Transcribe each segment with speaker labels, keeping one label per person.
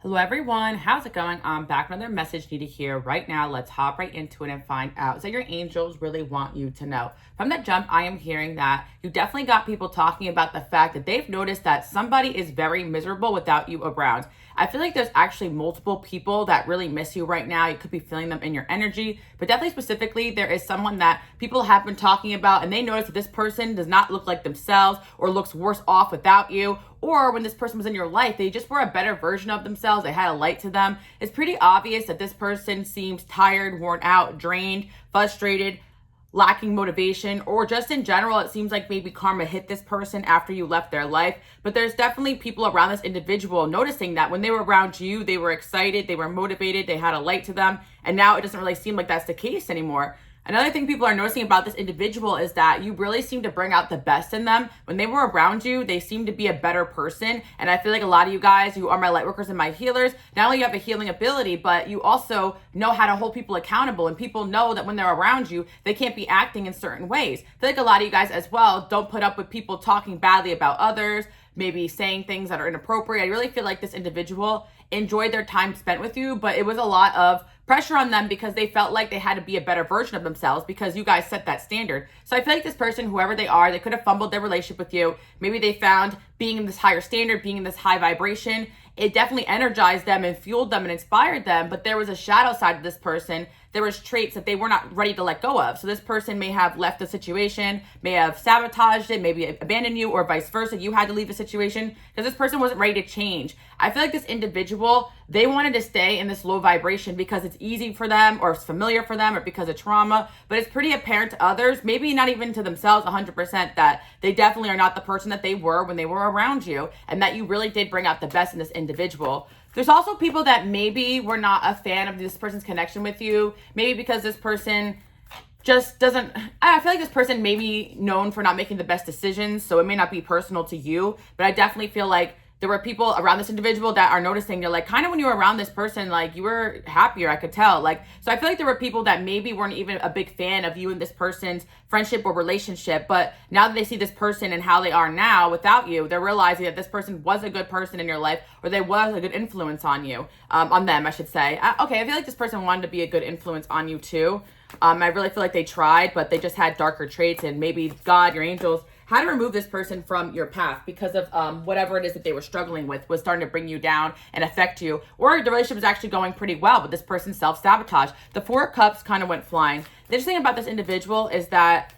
Speaker 1: Hello everyone, how's it going? I'm back with another message needed here right now. Let's hop right into it and find out. So your angels really want you to know. From the jump, I am hearing that you definitely got people talking about the fact that they've noticed that somebody is very miserable without you around. I feel like there's actually multiple people that really miss you right now. You could be feeling them in your energy, but definitely specifically, there is someone that people have been talking about and they notice that this person does not look like themselves or looks worse off without you. Or when this person was in your life, they just were a better version of themselves. They had a light to them. It's pretty obvious that this person seems tired, worn out, drained, frustrated, lacking motivation, or just in general, it seems like maybe karma hit this person after you left their life. But there's definitely people around this individual noticing that when they were around you, they were excited, they were motivated, they had a light to them. And now it doesn't really seem like that's the case anymore. Another thing people are noticing about this individual is that you really seem to bring out the best in them. When they were around you, they seem to be a better person. And I feel like a lot of you guys who are my light workers and my healers, not only you have a healing ability, but you also know how to hold people accountable. And people know that when they're around you, they can't be acting in certain ways. I feel like a lot of you guys as well don't put up with people talking badly about others, maybe saying things that are inappropriate. I really feel like this individual enjoyed their time spent with you, but it was a lot of pressure on them because they felt like they had to be a better version of themselves because you guys set that standard. So I feel like this person, whoever they are, they could have fumbled their relationship with you. Maybe they found being in this higher standard, being in this high vibration, it definitely energized them and fueled them and inspired them. But there was a shadow side of this person. There was traits that they were not ready to let go of. So this person may have left the situation, may have sabotaged it, maybe abandoned you, or vice versa. You had to leave the situation because this person wasn't ready to change. I feel like this individual, they wanted to stay in this low vibration because it's easy for them or it's familiar for them or because of trauma. But it's pretty apparent to others, maybe not even to themselves 100%, that they definitely are not the person that they were when they were around you and that you really did bring out the best in this individual. There's also people that maybe were not a fan of this person's connection with you. Maybe because this person just doesn't, I feel like this person may be known for not making the best decisions. So it may not be personal to you, but I definitely feel like there were people around this individual that are noticing, they're like, kind of when you were around this person, like you were happier, I could tell. Like, so I feel like there were people that maybe weren't even a big fan of you and this person's friendship or relationship. But now that they see this person and how they are now without you, they're realizing that this person was a good person in your life, or they was a good influence on you, on them, I should say. Okay, I feel like this person wanted to be a good influence on you too. I really feel like they tried, but they just had darker traits, and maybe God, your angels, how to remove this person from your path because of whatever it is that they were struggling with was starting to bring you down and affect you. Or the relationship is actually going pretty well, but this person self-sabotage. The Four of Cups kind of went flying. The interesting thing about this individual is that,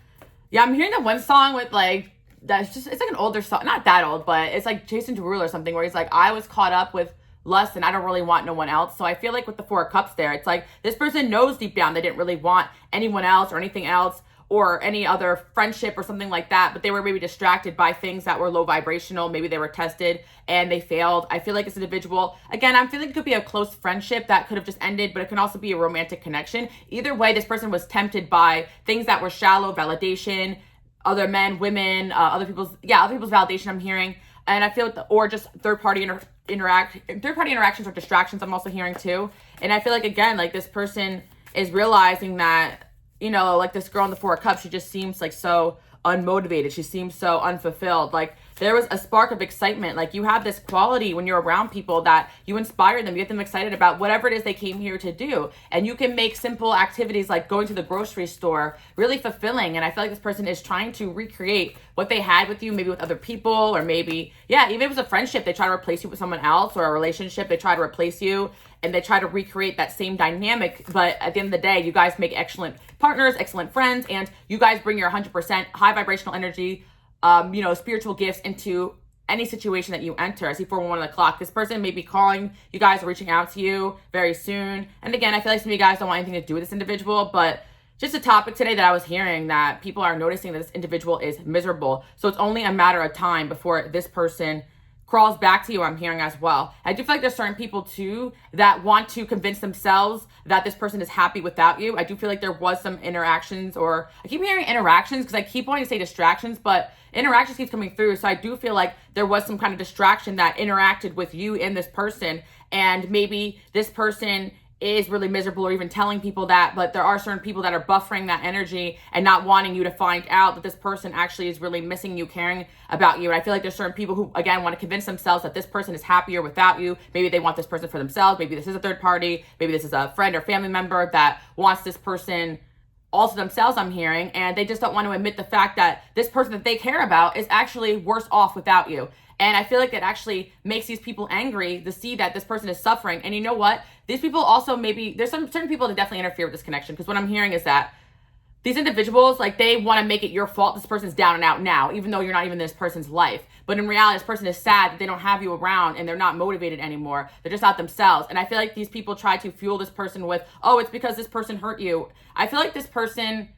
Speaker 1: yeah, I'm hearing that one song with like, that's just, it's like an older song, not that old, but it's like Jason Derulo or something where he's like, I was caught up with lust and I don't really want no one else. So I feel like with the Four of Cups there, it's like this person knows deep down they didn't really want anyone else or anything else or any other friendship or something like that, but they were maybe distracted by things that were low vibrational. Maybe they were tested and they failed. I feel like this individual, again, I'm feeling it could be a close friendship that could have just ended, but it can also be a romantic connection. Either way, this person was tempted by things that were shallow, validation, other men, women, other people's validation I'm hearing. And I feel like or just third-party interactions or distractions I'm also hearing too. And I feel like, again, like this person is realizing that, you know, like this girl in the Four of Cups, she just seems like so unmotivated. She seems so unfulfilled. Like there was a spark of excitement. Like you have this quality when you're around people that you inspire them, you get them excited about whatever it is they came here to do. And you can make simple activities like going to the grocery store really fulfilling. And I feel like this person is trying to recreate what they had with you, maybe with other people, or maybe, yeah, even if it was a friendship, they try to replace you with someone else, or a relationship, they try to replace you and they try to recreate that same dynamic. But at the end of the day, you guys make excellent partners, excellent friends, and you guys bring your 100% high vibrational energy, spiritual gifts into any situation that you enter. I see 411 on the clock. This person may be calling you guys or reaching out to you very soon. And again, I feel like some of you guys don't want anything to do with this individual, but just a topic today that I was hearing that people are noticing that this individual is miserable. So it's only a matter of time before this person crawls back to you, I'm hearing as well. I do feel like there's certain people too that want to convince themselves that this person is happy without you. I do feel like there was some interactions, or I keep hearing interactions because I keep wanting to say distractions, but interactions keeps coming through. So I do feel like there was some kind of distraction that interacted with you and this person. And maybe this person is really miserable or even telling people that, but there are certain people that are buffering that energy and not wanting you to find out that this person actually is really missing you, caring about you. And I feel like there's certain people who, again, want to convince themselves that this person is happier without you. Maybe they want this person for themselves. Maybe this is a third party. Maybe this is a friend or family member that wants this person all to themselves, I'm hearing, and they just don't want to admit the fact that this person that they care about is actually worse off without you. And I feel like it actually makes these people angry to see that this person is suffering. And you know what? These people also, maybe there's some certain people that definitely interfere with this connection, because what I'm hearing is that these individuals, like, they want to make it your fault this person's down and out now, even though you're not even in this person's life. But in reality, this person is sad that they don't have you around and they're not motivated anymore. They're just out themselves. And I feel like these people try to fuel this person with, oh, it's because this person hurt you. I feel like this person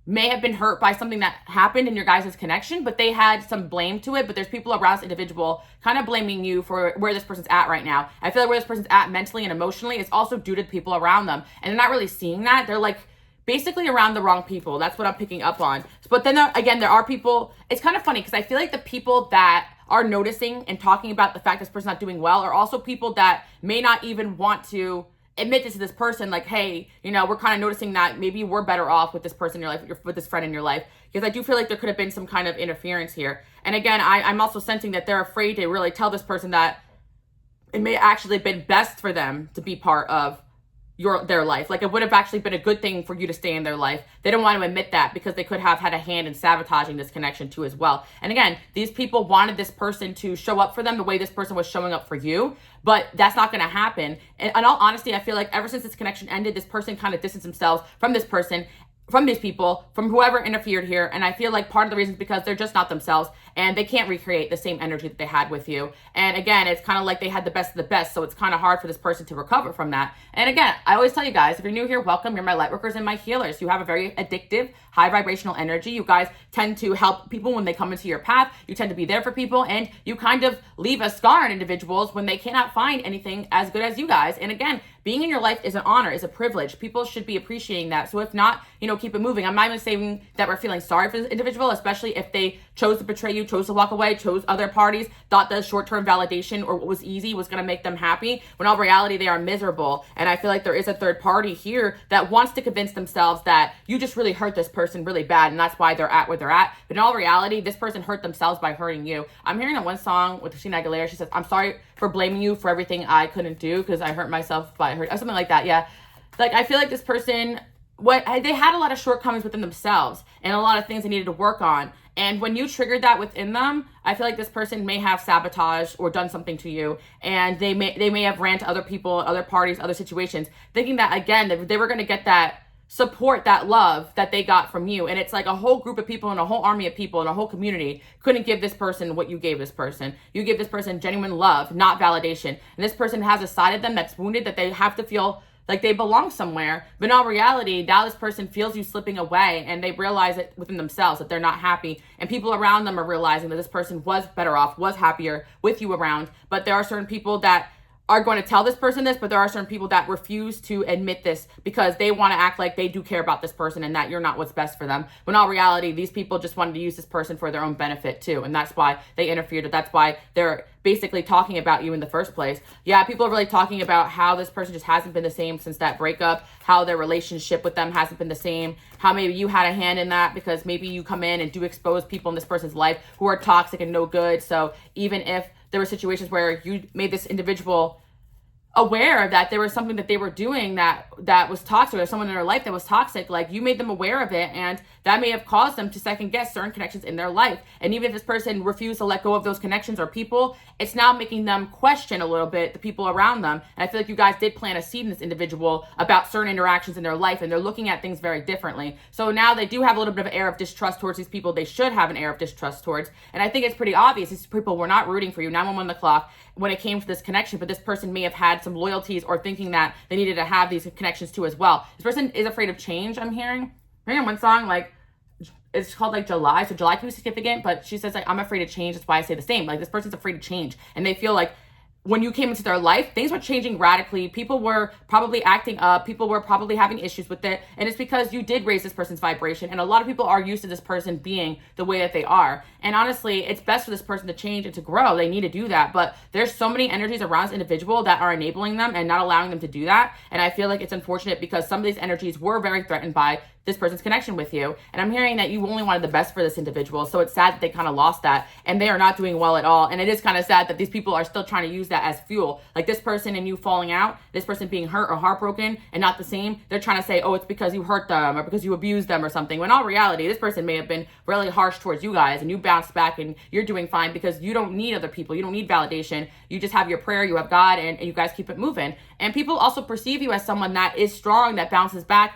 Speaker 1: may have been hurt by something that happened in your guys' connection, but they had some blame to it. But there's people around this individual kind of blaming you for where this person's at right now. I feel like where this person's at mentally and emotionally is also due to the people around them. And they're not really seeing that. They're like basically around the wrong people. That's what I'm picking up on. But then again, there are people, it's kind of funny because I feel like the people that are noticing and talking about the fact this person's not doing well are also people that may not even want to admit this to this person, like, hey, you know, we're kind of noticing that maybe we're better off with this person in your life, with this friend in your life, because I do feel like there could have been some kind of interference here. And again, I'm also sensing that they're afraid to really tell this person that it may actually have been best for them to be part of their life. Like, it would have actually been a good thing for you to stay in their life. They don't want to admit that because they could have had a hand in sabotaging this connection too as well. And again, these people wanted this person to show up for them the way this person was showing up for you, but that's not going to happen. And in all honesty, I feel like ever since this connection ended, this person kind of distanced themselves from this person, from these people, from whoever interfered here. And I feel like part of the reason is because they're just not themselves and they can't recreate the same energy that they had with you. And again, it's kind of like they had the best of the best. So it's kind of hard for this person to recover from that. And again, I always tell you guys, if you're new here, welcome. You're my light workers and my healers. You have a very addictive, high vibrational energy. You guys tend to help people when they come into your path. You tend to be there for people, and you kind of leave a scar on individuals when they cannot find anything as good as you guys. And again, being in your life is an honor, is a privilege. People should be appreciating that. So if not, you know, keep it moving. I'm not even saying that we're feeling sorry for this individual, especially if they chose to betray you, chose to walk away, chose other parties, thought the short-term validation or what was easy was going to make them happy, when in all reality, they are miserable. And I feel like there is a third party here that wants to convince themselves that you just really hurt this person really bad, and that's why they're at where they're at. But in all reality, this person hurt themselves by hurting you. I'm hearing that one song with Christina Aguilera. She says, I'm sorry for blaming you for everything I couldn't do because I hurt myself by hurt, or something like that. Yeah. Like, I feel like this person, they had a lot of shortcomings within themselves and a lot of things they needed to work on. And when you triggered that within them, I feel like this person may have sabotaged or done something to you. And they may have ran to other people, other parties, other situations, thinking that, again, they were going to get that support, that love that they got from you. And it's like a whole group of people and a whole army of people and a whole community couldn't give this person what you gave this person. You give this person genuine love, not validation. And this person has a side of them that's wounded, that they have to feel like they belong somewhere. But in all reality, now this person feels you slipping away, and they realize it within themselves that they're not happy. And people around them are realizing that this person was better off, was happier with you around. But there are certain people that are going to tell this person this, but there are certain people that refuse to admit this because they want to act like they do care about this person and that you're not what's best for them. But in all reality, these people just wanted to use this person for their own benefit too. And that's why they interfered. That's why they're basically talking about you in the first place. Yeah, people are really talking about how this person just hasn't been the same since that breakup, how their relationship with them hasn't been the same, how maybe you had a hand in that because maybe you come in and do expose people in this person's life who are toxic and no good. So even if there were situations where you made this individual aware that there was something that they were doing that was toxic, or someone in their life that was toxic, like, you made them aware of it, and that may have caused them to second guess certain connections in their life. And even if this person refused to let go of those connections or people, it's now making them question a little bit the people around them. And I feel like you guys did plant a seed in this individual about certain interactions in their life, and they're looking at things very differently. So now they do have a little bit of an air of distrust towards these people they should have an air of distrust towards. And I think it's pretty obvious these people were not rooting for you, 911 the clock, when it came to this connection, but this person may have had some loyalties or thinking that they needed to have these connections too as well. This person is afraid of change, I'm hearing. One song, like, it's called like July. So July can be significant, but she says, like, I'm afraid of change. That's why I say the same. Like, this person's afraid of change, and they feel like when you came into their life, things were changing radically. People were probably acting up. People were probably having issues with it. And it's because you did raise this person's vibration. And a lot of people are used to this person being the way that they are. And honestly, it's best for this person to change and to grow. They need to do that. But there's so many energies around this individual that are enabling them and not allowing them to do that. And I feel like it's unfortunate because some of these energies were very threatened by this person's connection with you. And I'm hearing that you only wanted the best for this individual. So it's sad that they kind of lost that and they are not doing well at all. And it is kind of sad that these people are still trying to use that as fuel. Like this person and you falling out, this person being hurt or heartbroken and not the same. They're trying to say, oh, it's because you hurt them or because you abused them or something. When in all reality, this person may have been really harsh towards you guys and you bounced back and you're doing fine because you don't need other people. You don't need validation. You just have your prayer, you have God, and you guys keep it moving. And people also perceive you as someone that is strong, that bounces back.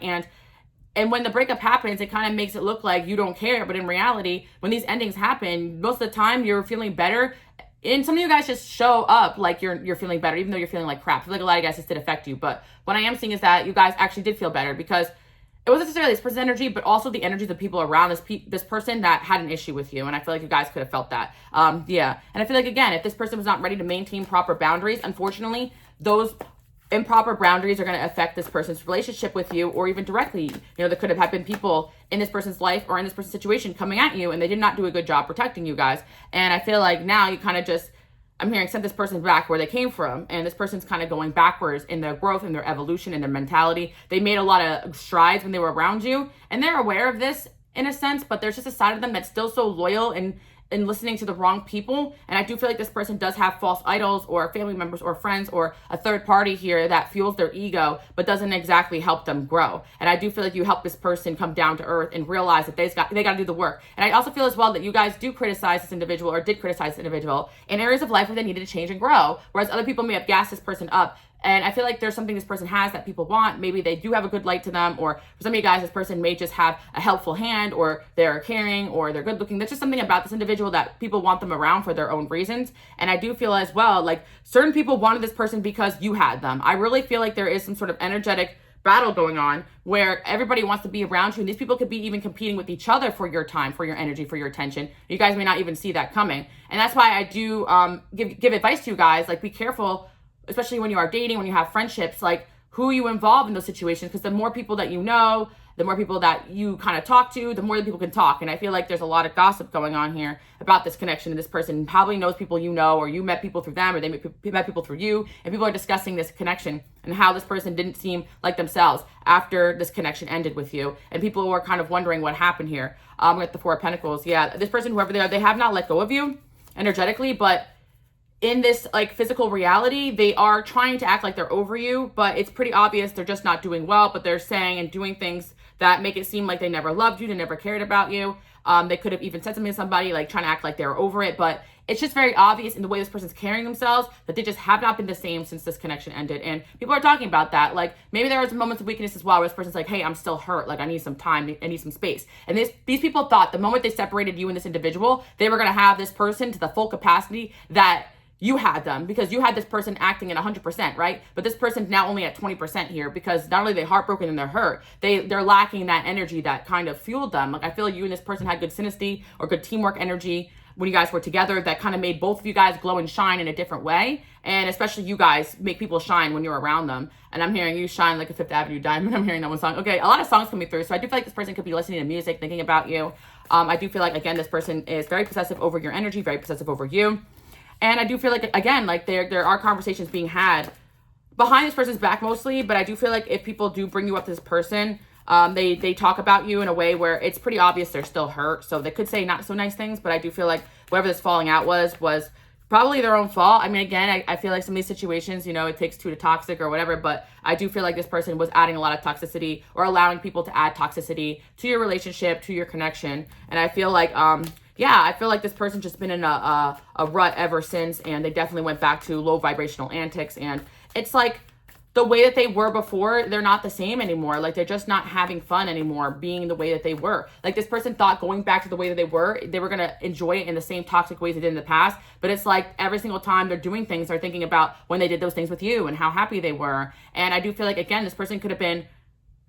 Speaker 1: And when the breakup happens, it kind of makes it look like you don't care. But in reality, when these endings happen, most of the time you're feeling better. And some of you guys just show up like you're feeling better, even though you're feeling like crap. I feel like a lot of you guys just did affect you. But what I am seeing is that you guys actually did feel better because it wasn't necessarily this person's energy, but also the energy of the people around this person that had an issue with you. And I feel like you guys could have felt that. Yeah. And I feel like, again, if this person was not ready to maintain proper boundaries, unfortunately, those improper boundaries are going to affect this person's relationship with you, or even directly. You know, there could have been people in this person's life or in this person's situation coming at you and they did not do a good job protecting you guys. And I feel like now you kind of just, I'm hearing, sent this person back where they came from. And this person's kind of going backwards in their growth, in their evolution, in their mentality. They made a lot of strides when they were around you and they're aware of this in a sense, but there's just a side of them that's still so loyal and listening to the wrong people. And I do feel like this person does have false idols or family members or friends or a third party here that fuels their ego but doesn't exactly help them grow. And I do feel like you help this person come down to earth and realize that they got to do the work. And I also feel as well that you guys do criticize this individual or did criticize this individual in areas of life where they needed to change and grow, whereas other people may have gassed this person up. And I feel like there's something this person has that people want. Maybe they do have a good light to them, or for some of you guys, this person may just have a helpful hand, or they're caring, or they're good looking. There's just something about this individual that people want them around for their own reasons. And I do feel as well, like certain people wanted this person because you had them. I really feel like there is some sort of energetic battle going on where everybody wants to be around you, and these people could be even competing with each other for your time, for your energy, for your attention. You guys may not even see that coming. And that's why I do give advice to you guys, like be careful, especially when you are dating, when you have friendships, like who you involve in those situations, because the more people that you know, the more people that you kind of talk to, the more that people can talk. And I feel like there's a lot of gossip going on here about this connection, and this person probably knows people you know, or you met people through them, or they met people through you, and people are discussing this connection and how this person didn't seem like themselves after this connection ended with you. And people were kind of wondering what happened here with the Four of Pentacles. Yeah, this person, whoever they are, they have not let go of you energetically, but in this like physical reality, they are trying to act like they're over you, but it's pretty obvious they're just not doing well, but they're saying and doing things that make it seem like they never loved you, they never cared about you. They could have even said something to somebody, like trying to act like they're over it, but it's just very obvious in the way this person's carrying themselves that they just have not been the same since this connection ended. And people are talking about that. Like maybe there was moments of weakness as well, where this person's like, hey, I'm still hurt. Like I need some time. I need some space. And these people thought the moment they separated you and this individual, they were going to have this person to the full capacity that you had them, because you had this person acting at 100%, right? But this person's now only at 20% here, because not only are they heartbroken and they're hurt, they're lacking that energy that kind of fueled them. Like I feel like you and this person had good synergy or good teamwork energy when you guys were together that kind of made both of you guys glow and shine in a different way. And especially you guys make people shine when you're around them. And I'm hearing you shine like a Fifth Avenue diamond. I'm hearing that one song. Okay, a lot of songs coming through. So I do feel like this person could be listening to music, thinking about you. I do feel like, again, this person is very possessive over your energy, very possessive over you. And I do feel like, again, like there are conversations being had behind this person's back mostly, but I do feel like if people do bring you up to this person, they talk about you in a way where it's pretty obvious they're still hurt. So they could say not so nice things, but I do feel like whatever this falling out was probably their own fault. I mean, again, I feel like some of these situations, you know, it takes two to toxic or whatever, but I do feel like this person was adding a lot of toxicity or allowing people to add toxicity to your relationship, to your connection. And I feel like, yeah, I feel like this person's just been in a rut ever since, and they definitely went back to low vibrational antics. And it's like the way that they were before, they're not the same anymore. Like they're just not having fun anymore being the way that they were. Like this person thought going back to the way that they were going to enjoy it in the same toxic ways they did in the past. But it's like every single time they're doing things, they're thinking about when they did those things with you and how happy they were. And I do feel like, again, this person could have been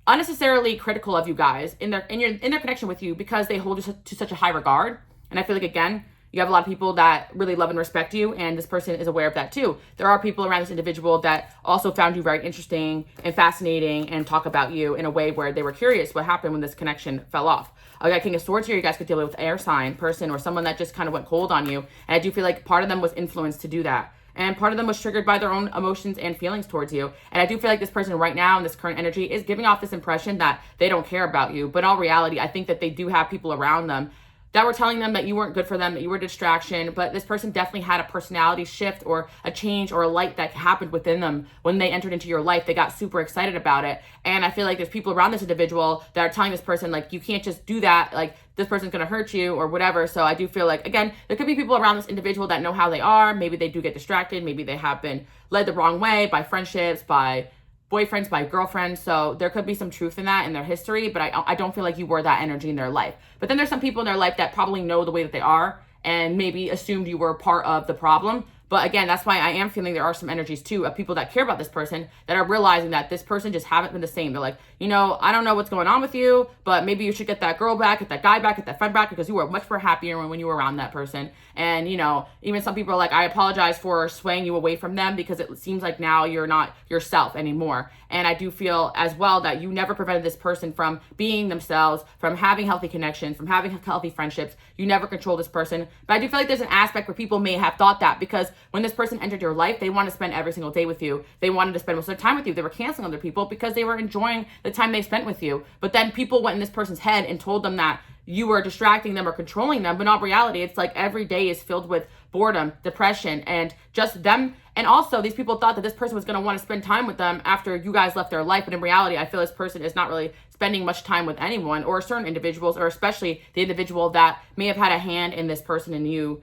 Speaker 1: unnecessarily critical of you guys in their connection with you because they hold you to such a high regard. And I feel like, again, You have a lot of people that really love and respect you, and this person is aware of that too. There are people around this individual that also found you very interesting and fascinating and talk about you in a way where they were curious what happened when this connection fell off. I got King of Swords here. You guys could deal with air sign person or someone that just kind of went cold on you. And I do feel like part of them was influenced to do that. And part of them was triggered by their own emotions and feelings towards you. And I do feel like this person right now in this current energy is giving off this impression that they don't care about you. But in all reality, I think that they do have people around them that were telling them that you weren't good for them, that you were a distraction. But this person definitely had a personality shift or a change or a light that happened within them when they entered into your life. They got super excited about it. And I feel like there's people around this individual that are telling this person, like, you can't just do that. Like, this person's going to hurt you or whatever. So I do feel like, again, there could be people around this individual that know how they are. Maybe they do get distracted. Maybe they have been led the wrong way by friendships, by boyfriends, by girlfriends. So there could be some truth in that in their history, but I don't feel like you were that energy in their life. But then there's some people in their life that probably know the way that they are and maybe assumed you were part of the problem. But again, that's why I am feeling there are some energies too of people that care about this person that are realizing that this person just haven't been the same. They're like, you know, I don't know what's going on with you, but maybe you should get that girl back, get that guy back, get that friend back, because you were much more happier when you were around that person. And, you know, even some people are like, I apologize for swaying you away from them because it seems like now you're not yourself anymore. And I do feel as well that you never prevented this person from being themselves, from having healthy connections, from having healthy friendships. You never control this person. But I do feel like there's an aspect where people may have thought that because when this person entered your life, they want to spend every single day with you. They wanted to spend most of their time with you. They were canceling other people because they were enjoying the time they spent with you. But then people went in this person's head and told them that you were distracting them or controlling them. But in all reality, it's like every day is filled with boredom, depression, and just them. And also, these people thought that this person was going to want to spend time with them after you guys left their life. But in reality, I feel this person is not really spending much time with anyone or certain individuals, or especially the individual that may have had a hand in this person and you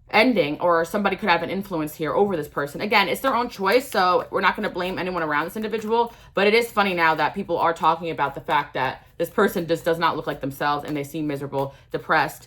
Speaker 1: ending, or somebody could have an influence here over this person. Again, it's their own choice, so we're not going to blame anyone around this individual. But it is funny now that people are talking about the fact that this person just does not look like themselves and they seem miserable, depressed,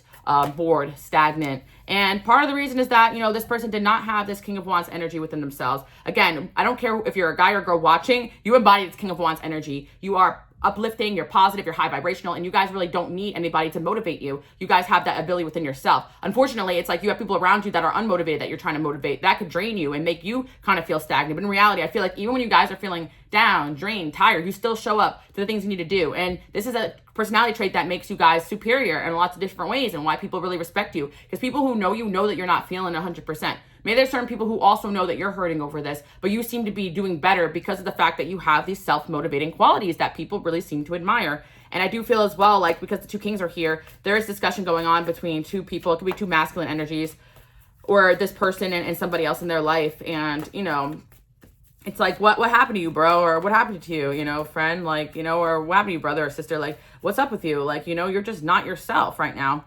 Speaker 1: bored, stagnant. And part of the reason is that, you know, this person did not have this King of Wands energy within themselves. Again, I don't care if you're a guy or girl watching, you embody this King of Wands energy. You are uplifting, you're positive, you're high vibrational, and you guys really don't need anybody to motivate you. You guys have that ability within yourself. Unfortunately, it's like you have people around you that are unmotivated that you're trying to motivate. That could drain you and make you kind of feel stagnant. But in reality, I feel like even when you guys are feeling down, drained, tired, you still show up to the things you need to do. And this is a personality trait that makes you guys superior in lots of different ways, and why people really respect you. Because people who know you know that you're not feeling 100%. Maybe there's certain people who also know that you're hurting over this, but you seem to be doing better because of the fact that you have these self-motivating qualities that people really seem to admire. And I do feel as well, like, because the two kings are here, there is discussion going on between two people. It could be two masculine energies, or this person and somebody else in their life. And, you know, it's like, what happened to you, bro? Or what happened to you, you know, friend? Like, you know, or what happened to you, brother or sister? Like, what's up with you? Like, you know, you're just not yourself right now.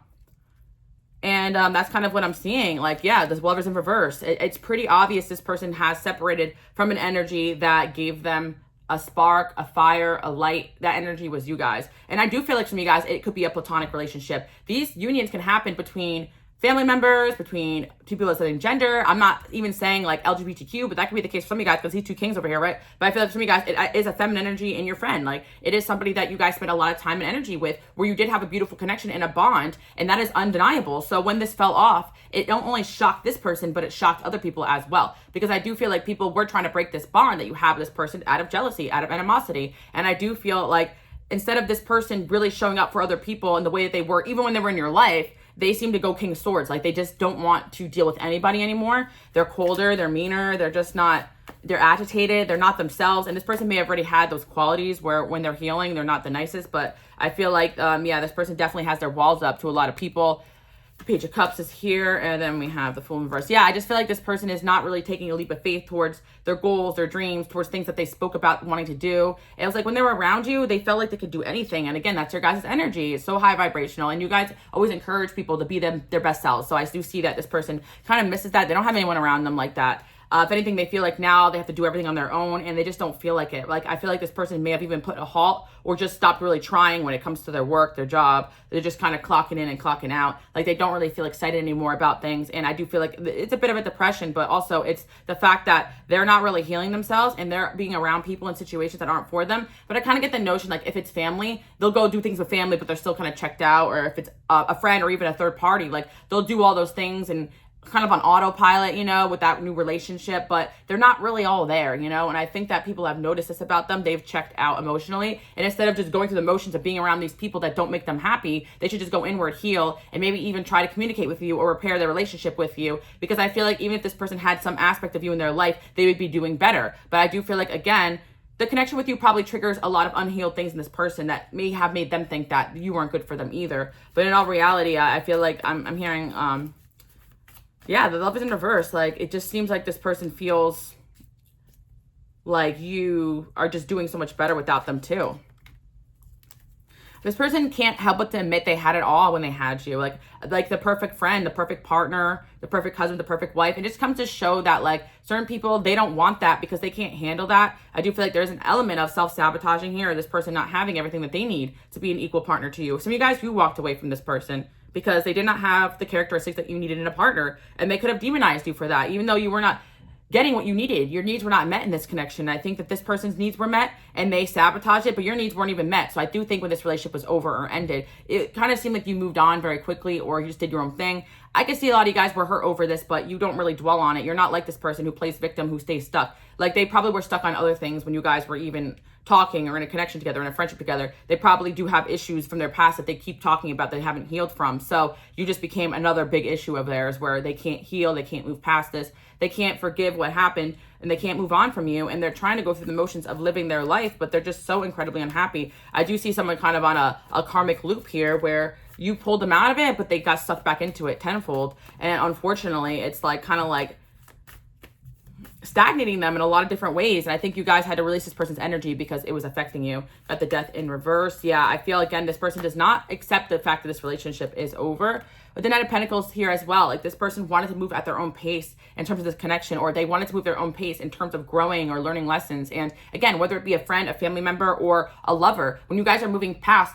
Speaker 1: And that's kind of what I'm seeing. Like, yeah, this Lovers in reverse. It's pretty obvious this person has separated from an energy that gave them a spark, a fire, a light. That energy was you guys. And I do feel like, from you guys, it could be a platonic relationship. These unions can happen between family members, between two people of the same gender. I'm not even saying like LGBTQ, but that could be the case for some of you guys because these two kings over here, right? But I feel like for some of you guys, it is a feminine energy in your friend. Like, it is somebody that you guys spent a lot of time and energy with, where you did have a beautiful connection and a bond, and that is undeniable. So when this fell off, it don't only shocked this person, but it shocked other people as well. Because I do feel like people were trying to break this bond that you have with this person out of jealousy, out of animosity. And I do feel like instead of this person really showing up for other people in the way that they were, even when they were in your life, they seem to go King of Swords. Like, they just don't want to deal with anybody anymore. They're colder, they're meaner, they're just not, they're agitated, they're not themselves. And this person may have already had those qualities where when they're healing, they're not the nicest. But I feel like, yeah, this person definitely has their walls up to a lot of people. The Page of Cups is here, and then we have the Fool in reverse. Yeah, I just feel like this person is not really taking a leap of faith towards their goals, their dreams, towards things that they spoke about wanting to do. It was like when they were around you, they felt like they could do anything. And again, that's your guys' energy. It's so high vibrational, and you guys always encourage people to be their best selves. So I do see that this person kind of misses that. They don't have anyone around them like that. If anything, they feel like now they have to do everything on their own and they just don't feel like it. Like, I feel like this person may have even put a halt or just stopped really trying when it comes to their work, their job. They're just kind of clocking in and clocking out. Like, they don't really feel excited anymore about things. And I do feel like it's a bit of a depression, but also it's the fact that they're not really healing themselves and they're being around people in situations that aren't for them. But I kind of get the notion, like, if it's family, they'll go do things with family, but they're still kind of checked out. Or if it's a friend or even a third party, like, they'll do all those things and kind of on autopilot, you know, with that new relationship, but they're not really all there, you know. And I think that people have noticed this about them. They've checked out emotionally, and instead of just going through the motions of being around these people that don't make them happy, they should just go inward, heal, and maybe even try to communicate with you or repair their relationship with you. Because I feel like even if this person had some aspect of you in their life, they would be doing better. But I do feel like, again, the connection with you probably triggers a lot of unhealed things in this person that may have made them think that you weren't good for them either. But in all reality, I feel like I'm hearing yeah, the love is in reverse. Like, it just seems like this person feels like you are just doing so much better without them too. This person can't help but to admit they had it all when they had you. Like the perfect friend, the perfect partner, the perfect husband, the perfect wife. It just comes to show that, like, certain people, they don't want that because they can't handle that. I do feel like there's an element of self-sabotaging here, or this person not having everything that they need to be an equal partner to you. Some of you guys, you walked away from this person because they did not have the characteristics that you needed in a partner. And they could have demonized you for that, even though you were not getting what you needed. Your needs were not met in this connection. I think that this person's needs were met and they sabotaged it, but your needs weren't even met. So I do think when this relationship was over or ended, it kind of seemed like you moved on very quickly or you just did your own thing. I can see a lot of you guys were hurt over this, but you don't really dwell on it. You're not like this person who plays victim, who stays stuck. Like, they probably were stuck on other things when you guys were even talking or in a connection together, in a friendship together. They probably do have issues from their past that they keep talking about that they haven't healed from. So you just became another big issue of theirs where they can't heal, they can't move past this, they can't forgive what happened, and they can't move on from you. And they're trying to go through the motions of living their life, but they're just so incredibly unhappy. I do see someone kind of on a karmic loop here where you pulled them out of it, but they got sucked back into it tenfold. And unfortunately, it's like kind of like stagnating them in a lot of different ways. And I think you guys had to release this person's energy because it was affecting you. Got the death in reverse. Yeah, I feel, again, this person does not accept the fact that this relationship is over. But the Knight of Pentacles here as well. Like, this person wanted to move at their own pace in terms of this connection, or they wanted to move their own pace in terms of growing or learning lessons. And again, whether it be a friend, a family member, or a lover, when you guys are moving past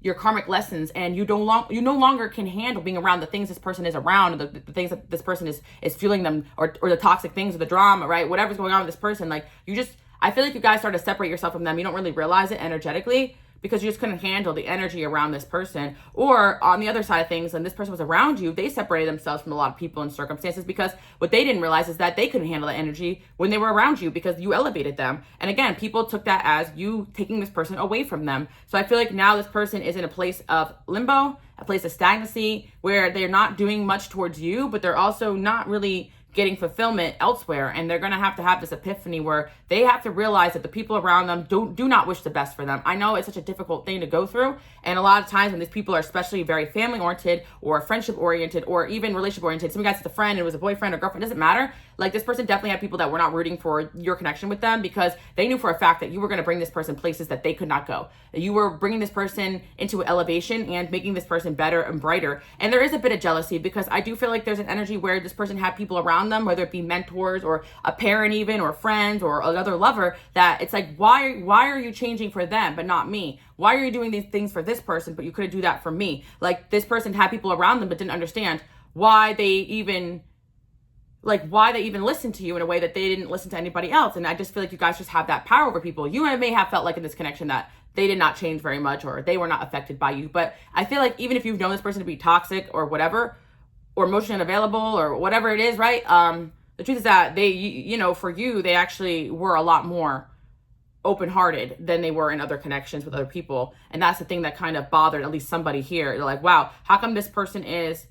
Speaker 1: your karmic lessons and you no longer can handle being around the things this person is around, the things that this person is fueling them, or the toxic things or the drama, right? Whatever's going on with this person, like, I feel like you guys start to separate yourself from them. You don't really realize it energetically because you just couldn't handle the energy around this person. Or on the other side of things, when this person was around you, they separated themselves from a lot of people and circumstances because what they didn't realize is that they couldn't handle that energy when they were around you because you elevated them. And again, people took that as you taking this person away from them. So I feel like now this person is in a place of limbo, a place of stagnancy, where they're not doing much towards you, but they're also not really getting fulfillment elsewhere. And they're going to have this epiphany where they have to realize that the people around them do not wish the best for them. I know it's such a difficult thing to go through. And a lot of times when these people are especially very family oriented or friendship oriented or even relationship oriented, some guys, it's a friend, it was a boyfriend or girlfriend, doesn't matter. Like, this person definitely had people that were not rooting for your connection with them because they knew for a fact that you were going to bring this person places that they could not go. You were bringing this person into elevation and making this person better and brighter. And there is a bit of jealousy because I do feel like there's an energy where this person had people around them, whether it be mentors or a parent even, or friends or another lover, that it's like, why are you changing for them but not me? Why are you doing these things for this person but you couldn't do that for me? Like, this person had people around them but didn't understand why they even listened to you in a way that they didn't listen to anybody else. And I just feel like you guys just have that power over people. You may have felt like in this connection that they did not change very much or they were not affected by you. But I feel like even if you've known this person to be toxic or whatever, or emotionally unavailable or whatever it is, right? The truth is that they, for you, they actually were a lot more open-hearted than they were in other connections with other people. And that's the thing that kind of bothered at least somebody here. They're like, wow, how come this person is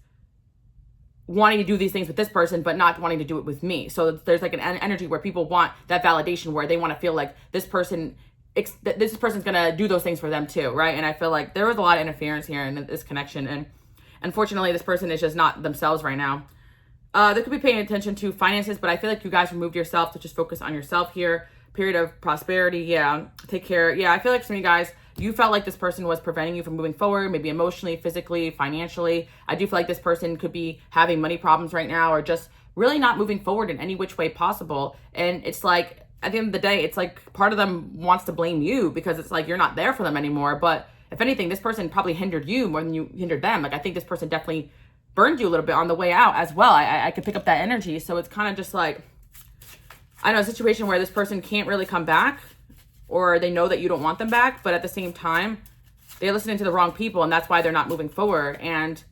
Speaker 1: wanting to do these things with this person but not wanting to do it with me? So there's like an energy where people want that validation, where they want to feel like this person's gonna do those things for them too, right? And I feel like there was a lot of interference here in this connection, and unfortunately this person is just not themselves right now. They could be paying attention to finances, but I feel like you guys removed yourself to just focus on yourself here. Period of prosperity. Yeah, take care. Yeah, I feel like some of you guys, you felt like this person was preventing you from moving forward, maybe emotionally, physically, financially. I do feel like this person could be having money problems right now, or just really not moving forward in any which way possible. And it's like, at the end of the day, it's like part of them wants to blame you because it's like you're not there for them anymore. But if anything, this person probably hindered you more than you hindered them. Like, I think this person definitely burned you a little bit on the way out as well. I could pick up that energy. So it's kind of just like, I know, a situation where this person can't really come back, or they know that you don't want them back, but at the same time, they're listening to the wrong people, and that's why they're not moving forward. And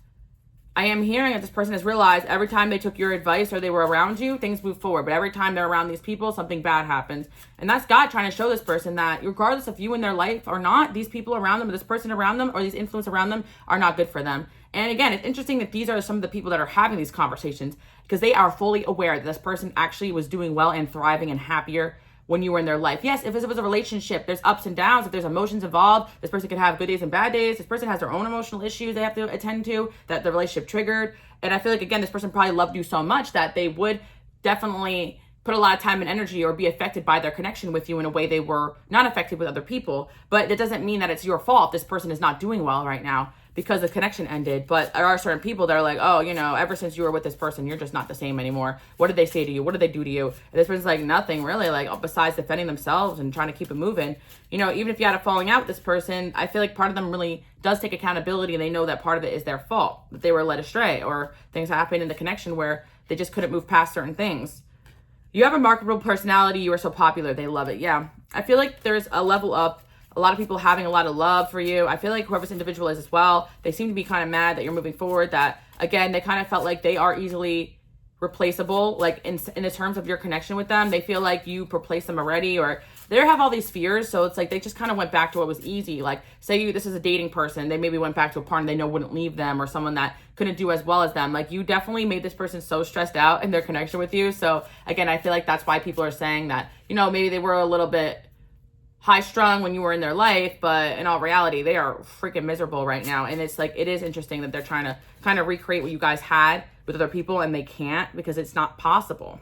Speaker 1: I am hearing that this person has realized every time they took your advice or they were around you, things move forward. But every time they're around these people, something bad happens. And that's God trying to show this person that regardless of you in their life or not, these people around them, or this person around them, or these influence around them are not good for them. And again, it's interesting that these are some of the people that are having these conversations because they are fully aware that this person actually was doing well and thriving and happier when you were in their life. Yes, if it was a relationship, there's ups and downs. If there's emotions involved, this person could have good days and bad days. This person has their own emotional issues they have to attend to that the relationship triggered. And I feel like, again, this person probably loved you so much that they would definitely put a lot of time and energy or be affected by their connection with you in a way they were not affected with other people. But it doesn't mean that it's your fault. This person is not doing well right now because the connection ended. But there are certain people that are like, oh, you know, ever since you were with this person, you're just not the same anymore. What did they say to you? What did they do to you? And this person's like, nothing really, like, besides defending themselves and trying to keep it moving. You know, even if you had a falling out with this person, I feel like part of them really does take accountability, and they know that part of it is their fault, that they were led astray, or things happened in the connection where they just couldn't move past certain things. You have a remarkable personality. You are so popular. They love it. Yeah. I feel like there's a level up. A lot of people having a lot of love for you. I feel like whoever this individual is as well, they seem to be kind of mad that you're moving forward, that, again, they kind of felt like they are easily replaceable, like in the terms of your connection with them. They feel like you replaced them already, or they have all these fears. So it's like they just kind of went back to what was easy. Like, say this is a dating person, they maybe went back to a partner they know wouldn't leave them, or someone that couldn't do as well as them. Like, you definitely made this person so stressed out in their connection with you. So again, I feel like that's why people are saying that, you know, maybe they were a little bit high strung when you were in their life, but in all reality, they are freaking miserable right now. And it's like, it is interesting that they're trying to kind of recreate what you guys had with other people, and they can't because it's not possible.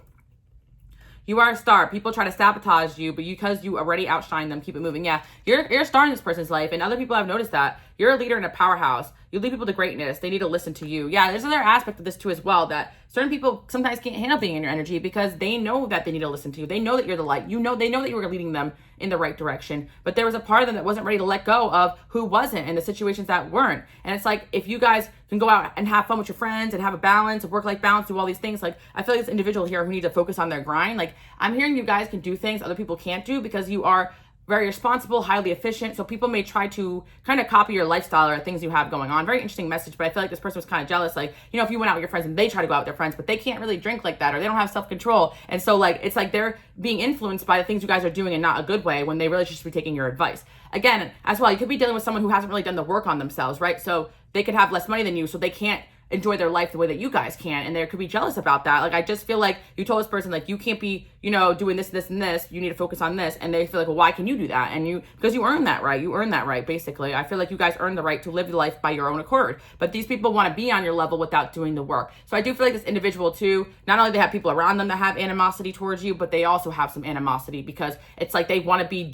Speaker 1: You are a star. People try to sabotage you, but because you already outshine them, keep it moving. Yeah, you're a star in this person's life, and other people have noticed that. You're a leader and a powerhouse. You lead people to greatness. They need to listen to you. Yeah, there's another aspect of this too as well, that certain people sometimes can't handle being in your energy because they know that they need to listen to you. They know that you're the light. They know that you were leading them in the right direction. But there was a part of them that wasn't ready to let go of who wasn't, and the situations that weren't. And it's like, if you guys can go out and have fun with your friends and have a balance, a work-life balance, do all these things, like, I feel like this individual here who needs to focus on their grind, like, I'm hearing you guys can do things other people can't do because you are very responsible, highly efficient. So people may try to kind of copy your lifestyle or things you have going on. Very interesting message, but I feel like this person was kind of jealous. Like, you know, if you went out with your friends and they try to go out with their friends, but they can't really drink like that, or they don't have self-control. And so, like, it's like they're being influenced by the things you guys are doing in not a good way when they really should just be taking your advice. Again, as well, you could be dealing with someone who hasn't really done the work on themselves, right? So they could have less money than you, so they can't enjoy their life the way that you guys can, and they could be jealous about that. Like, I just feel like you told this person, like, you can't be, you know, doing this, this, and this, you need to focus on this, and they feel like, well, why can you do that? And because you earned that right, basically. I feel like you guys earned the right to live your life by your own accord, but these people want to be on your level without doing the work. So I do feel like this individual too, not only they have people around them that have animosity towards you, but they also have some animosity because it's like they want to be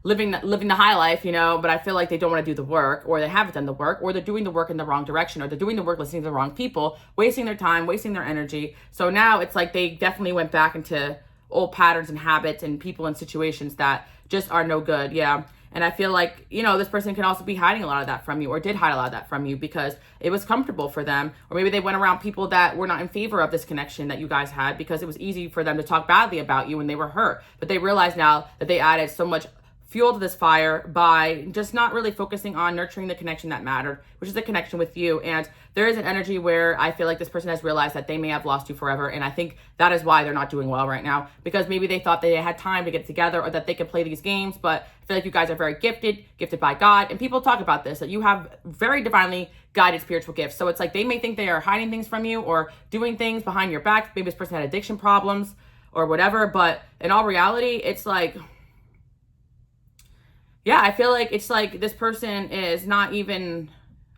Speaker 1: living the high life, you know, but I feel like they don't want to do the work, or they haven't done the work, or they're doing the work in the wrong direction, or they're doing the work listening to the wrong people, wasting their time, wasting their energy. So now it's like they definitely went back into old patterns and habits and people and situations that just are no good. Yeah. And I feel like, you know, this person can also be hiding a lot of that from you, or did hide a lot of that from you because it was comfortable for them. Or maybe they went around people that were not in favor of this connection that you guys had because it was easy for them to talk badly about you when they were hurt. But they realize now that they added so much fuel to this fire by just not really focusing on nurturing the connection that mattered, which is the connection with you. And there is an energy where I feel like this person has realized that they may have lost you forever. And I think that is why they're not doing well right now, because maybe they thought they had time to get together or that they could play these games. But I feel like you guys are very gifted by God. And people talk about this, that you have very divinely guided spiritual gifts. So it's like they may think they are hiding things from you or doing things behind your back. Maybe this person had addiction problems or whatever. But in all reality, it's like, yeah, I feel like it's like this person is not even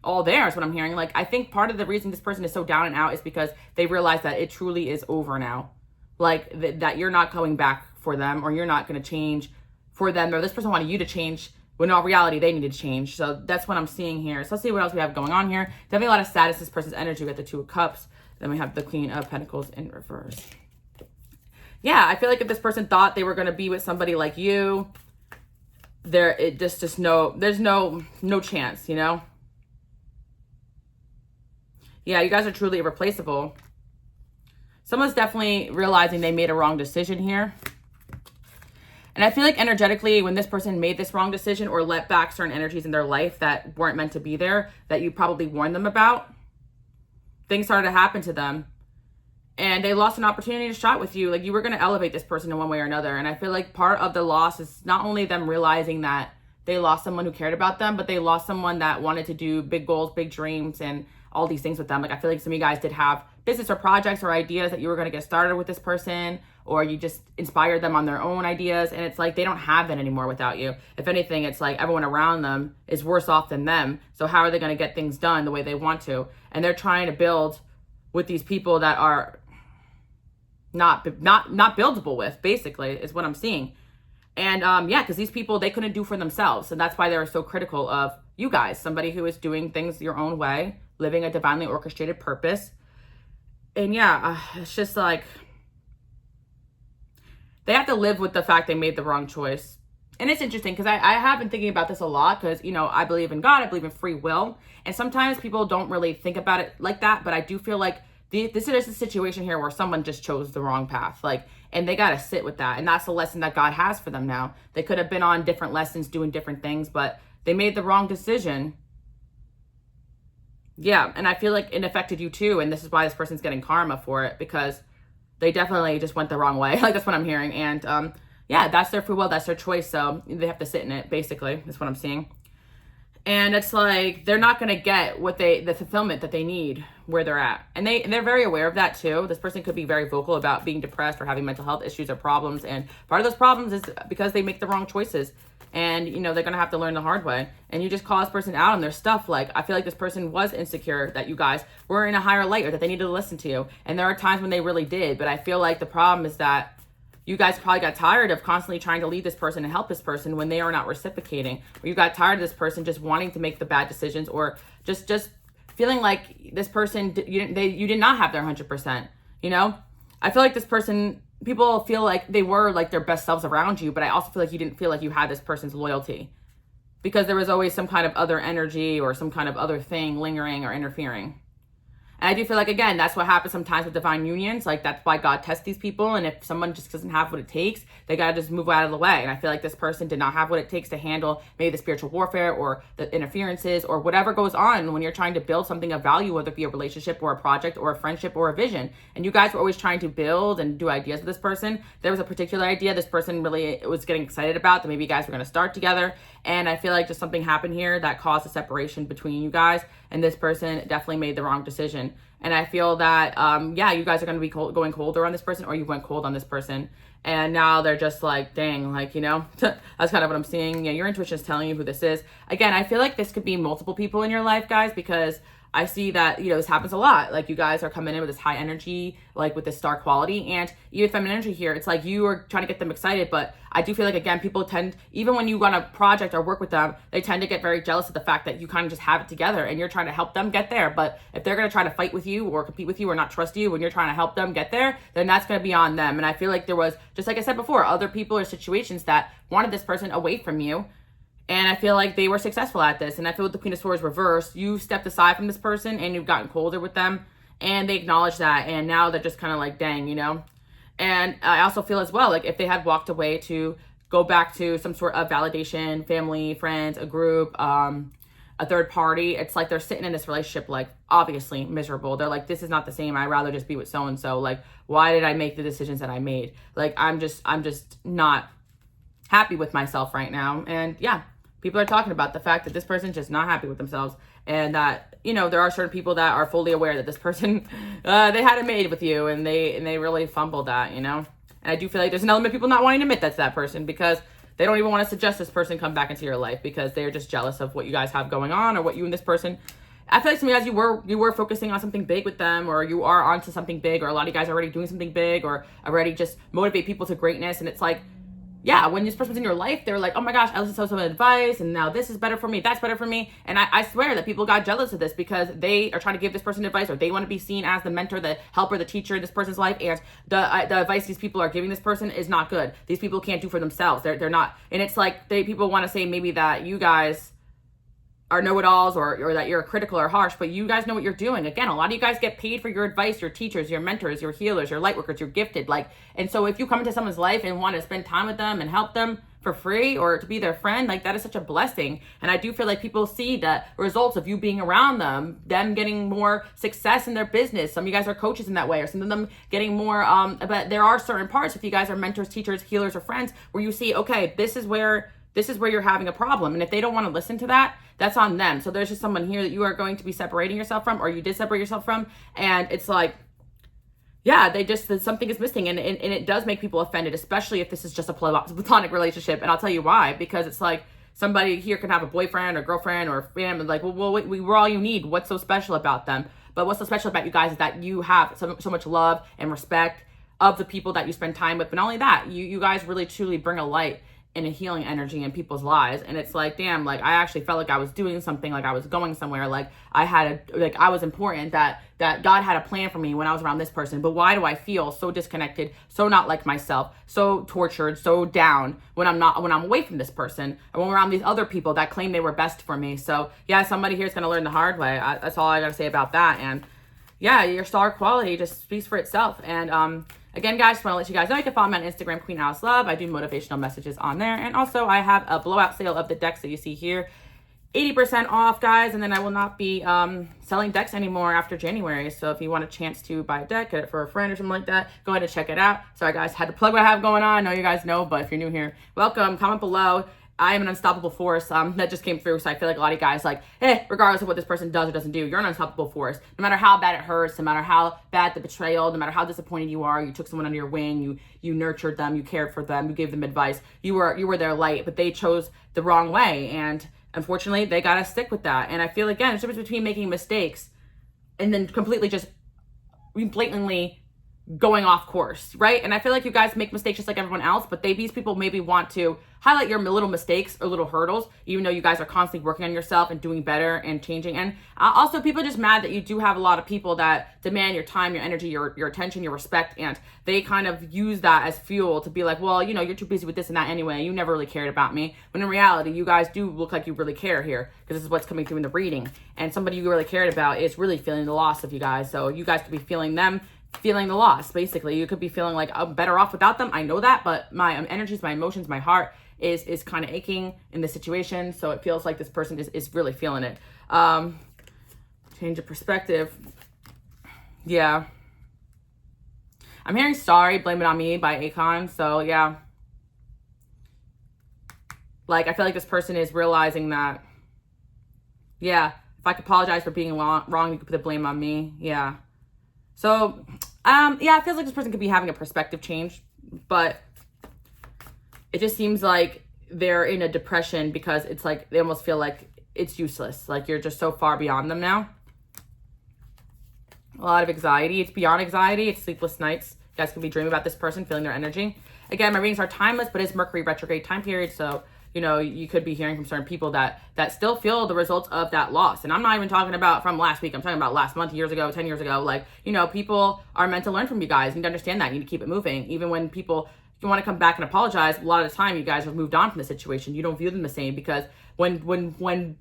Speaker 1: all there is what I'm hearing. Like, I think part of the reason this person is so down and out is because they realize that it truly is over now. Like, that you're not going back for them, or you're not going to change for them, or this person wanted you to change when in all reality they needed to change. So that's what I'm seeing here. So let's see what else we have going on here. Definitely a lot of sadness, this person's energy with the Two of Cups. Then we have the Queen of Pentacles in reverse. Yeah, I feel like if this person thought they were going to be with somebody like you, there's no chance, you know? Yeah, you guys are truly irreplaceable. Someone's definitely realizing they made a wrong decision here. And I feel like energetically, when this person made this wrong decision or let back certain energies in their life that weren't meant to be there, that you probably warned them about, things started to happen to them. And they lost an opportunity to shot with you. Like, you were going to elevate this person in one way or another. And I feel like part of the loss is not only them realizing that they lost someone who cared about them, but they lost someone that wanted to do big goals, big dreams, and all these things with them. Like, I feel like some of you guys did have business or projects or ideas that you were going to get started with this person, or you just inspired them on their own ideas. And it's like, they don't have that anymore without you. If anything, it's like everyone around them is worse off than them. So how are they going to get things done the way they want to? And they're trying to build with these people that are not buildable with, basically, is what I'm seeing. And yeah, because these people, they couldn't do for themselves. And that's why they were so critical of you guys, somebody who is doing things your own way, living a divinely orchestrated purpose. And yeah, it's just like, they have to live with the fact they made the wrong choice. And it's interesting because I have been thinking about this a lot because, you know, I believe in God, I believe in free will. And sometimes people don't really think about it like that. But I do feel like this is a situation here where someone just chose the wrong path. Like, and they got to sit with that. And that's the lesson that God has for them now. They could have been on different lessons, doing different things, but they made the wrong decision. Yeah, and I feel like it affected you too. And this is why this person's getting karma for it, because they definitely just went the wrong way. Like, that's what I'm hearing. And yeah, that's their free will. That's their choice. So they have to sit in it, basically. That's what I'm seeing. And it's like, they're not going to get the fulfillment that they need where they're at. And they're very aware of that too. This person could be very vocal about being depressed or having mental health issues or problems. And part of those problems is because they make the wrong choices. And, you know, they're going to have to learn the hard way. And you just call this person out on their stuff. Like, I feel like this person was insecure that you guys were in a higher light or that they needed to listen to you. And there are times when they really did. But I feel like the problem is that you guys probably got tired of constantly trying to lead this person and help this person when they are not reciprocating. Or you got tired of this person just wanting to make the bad decisions, or just feeling like this person, you did not have their 100%, you know? I feel like this person, people feel like they were like their best selves around you, but I also feel like you didn't feel like you had this person's loyalty because there was always some kind of other energy or some kind of other thing lingering or interfering. And I do feel like, again, that's what happens sometimes with divine unions. Like, that's why God tests these people. And if someone just doesn't have what it takes, they got to just move out of the way. And I feel like this person did not have what it takes to handle maybe the spiritual warfare or the interferences or whatever goes on when you're trying to build something of value, whether it be a relationship or a project or a friendship or a vision. And you guys were always trying to build and do ideas with this person. There was a particular idea this person really was getting excited about that maybe you guys were going to start together. And I feel like just something happened here that caused a separation between you guys. And this person definitely made the wrong decision. And I feel that, yeah, you guys are going to be going colder on this person, or you went cold on this person. And now they're just like, dang, like, you know, that's kind of what I'm seeing. Yeah, your intuition is telling you who this is. Again, I feel like this could be multiple people in your life, guys, because I see that, you know, this happens a lot. Like, you guys are coming in with this high energy, like with this star quality, and even feminine energy here. It's like you are trying to get them excited, but I do feel like, again, people tend, even when you run a project or work with them, they tend to get very jealous of the fact that you kind of just have it together and you're trying to help them get there. But if they're going to try to fight with you or compete with you or not trust you when you're trying to help them get there, then that's going to be on them. And I feel like there was, just like I said before, other people or situations that wanted this person away from you. And I feel like they were successful at this. And I feel with the Queen of Swords reversed, you stepped aside from this person and you've gotten colder with them. And they acknowledge that. And now they're just kind of like, dang, you know. And I also feel as well, like if they had walked away to go back to some sort of validation, family, friends, a group, a third party, it's like they're sitting in this relationship, like obviously miserable. They're like, this is not the same. I'd rather just be with so-and-so. Like, why did I make the decisions that I made? Like, I'm just not happy with myself right now. And yeah. People are talking about the fact that this person's just not happy with themselves, and that, you know, there are certain people that are fully aware that this person, they had it made with you, and they really fumbled that, you know. And I do feel like there's an element of people not wanting to admit that's that person because they don't even want to suggest this person come back into your life because they're just jealous of what you guys have going on or what you and this person. I feel like some of you guys, you were focusing on something big with them, or you are onto something big, or a lot of you guys are already doing something big, or already just motivate people to greatness, and it's like, yeah, when this person's in your life, they're like, oh my gosh, I listened to some advice and now this is better for me, that's better for me. And I swear that people got jealous of this because they are trying to give this person advice, or they want to be seen as the mentor, the helper, the teacher in this person's life. And the advice these people are giving this person is not good. These people can't do for themselves. They're not. And it's like people want to say maybe that you guys are know-it-alls, or that you're critical or harsh, but you guys know what you're doing. Again, a lot of you guys get paid for your advice, your teachers, your mentors, your healers, your light workers, you're gifted. And so if you come into someone's life and want to spend time with them and help them for free, or to be their friend, that is such a blessing. And I do feel like people see the results of you being around them getting more success in their business. Some of you guys are coaches in that way, or some of them getting more, but there are certain parts, if you guys are mentors, teachers, healers, or friends, where you see, okay, this is where you're having a problem. And if they don't want to listen to that, that's on them. So there's just someone here that you are going to be separating yourself from, or you did separate yourself from. And it's like, yeah, something is missing. And it does make people offended, especially if this is just a platonic relationship. And I'll tell you why, because it's like somebody here can have a boyfriend or girlfriend or family, like, well, we're all you need. What's so special about them? But what's so special about you guys is that you have so much love and respect of the people that you spend time with. But not only that, you guys really truly bring a light and a healing energy in people's lives. And it's like, damn, I actually felt like I was doing something, like I was going somewhere, I was important, that God had a plan for me when I was around this person. But why do I feel so disconnected, so not like myself, so tortured, so down when I'm away from this person, or when I'm around these other people that claim they were best for me? So yeah, somebody here is going to learn the hard way. That's all I got to say about that. And yeah, your star quality just speaks for itself. And again, guys, just want to let you guys know you can follow me on Instagram, Queen Alice Love. I do motivational messages on there. And also, I have a blowout sale of the decks that you see here. 80% off, guys. And then I will not be selling decks anymore after January. So if you want a chance to buy a deck, get it for a friend or something like that, go ahead and check it out. Sorry, guys, had to plug what I have going on. I know you guys know, but if you're new here, welcome. Comment below. I am an unstoppable force. That just came through. So I feel like a lot of you guys regardless of what this person does or doesn't do, you're an unstoppable force. No matter how bad it hurts, no matter how bad the betrayal, no matter how disappointed you are, you took someone under your wing, you nurtured them, you cared for them, you gave them advice, you were their light, but they chose the wrong way. And unfortunately, they got to stick with that. And I feel, again, it's the difference between making mistakes and then completely just blatantly going off course, right? And I feel like you guys make mistakes just like everyone else, but these people maybe want to highlight your little mistakes or little hurdles, even though you guys are constantly working on yourself and doing better and changing. And also, people are just mad that you do have a lot of people that demand your time, your energy, your attention, your respect, and they kind of use that as fuel to be like, well, you're too busy with this and that anyway, you never really cared about me. When in reality, you guys do look like you really care here, because this is what's coming through in the reading. And somebody you really cared about is really feeling the loss of you guys. So you guys could be feeling the loss. Basically, you could be feeling like I'm better off without them. I know that, but my energies, my emotions, my heart is kind of aching in this situation. So it feels like this person is really feeling it. Change of perspective. Yeah. I'm hearing sorry, blame it on me by Akon. So yeah. I feel like this person is realizing that, yeah, if I could apologize for being wrong, you could put the blame on me. Yeah. So, yeah, it feels like this person could be having a perspective change, but it just seems like they're in a depression because it's like they almost feel like it's useless. Like you're just so far beyond them now. A lot of anxiety. It's beyond anxiety. It's sleepless nights. You guys can be dreaming about this person, feeling their energy. Again, my readings are timeless, but it's Mercury retrograde time period. So, you could be hearing from certain people that still feel the results of that loss. And I'm not even talking about from last week. I'm talking about last month, years ago, 10 years ago. People are meant to learn from you guys. You need to understand that. You need to keep it moving. Even when people, you want to come back and apologize, a lot of the time you guys have moved on from the situation. You don't view them the same, because when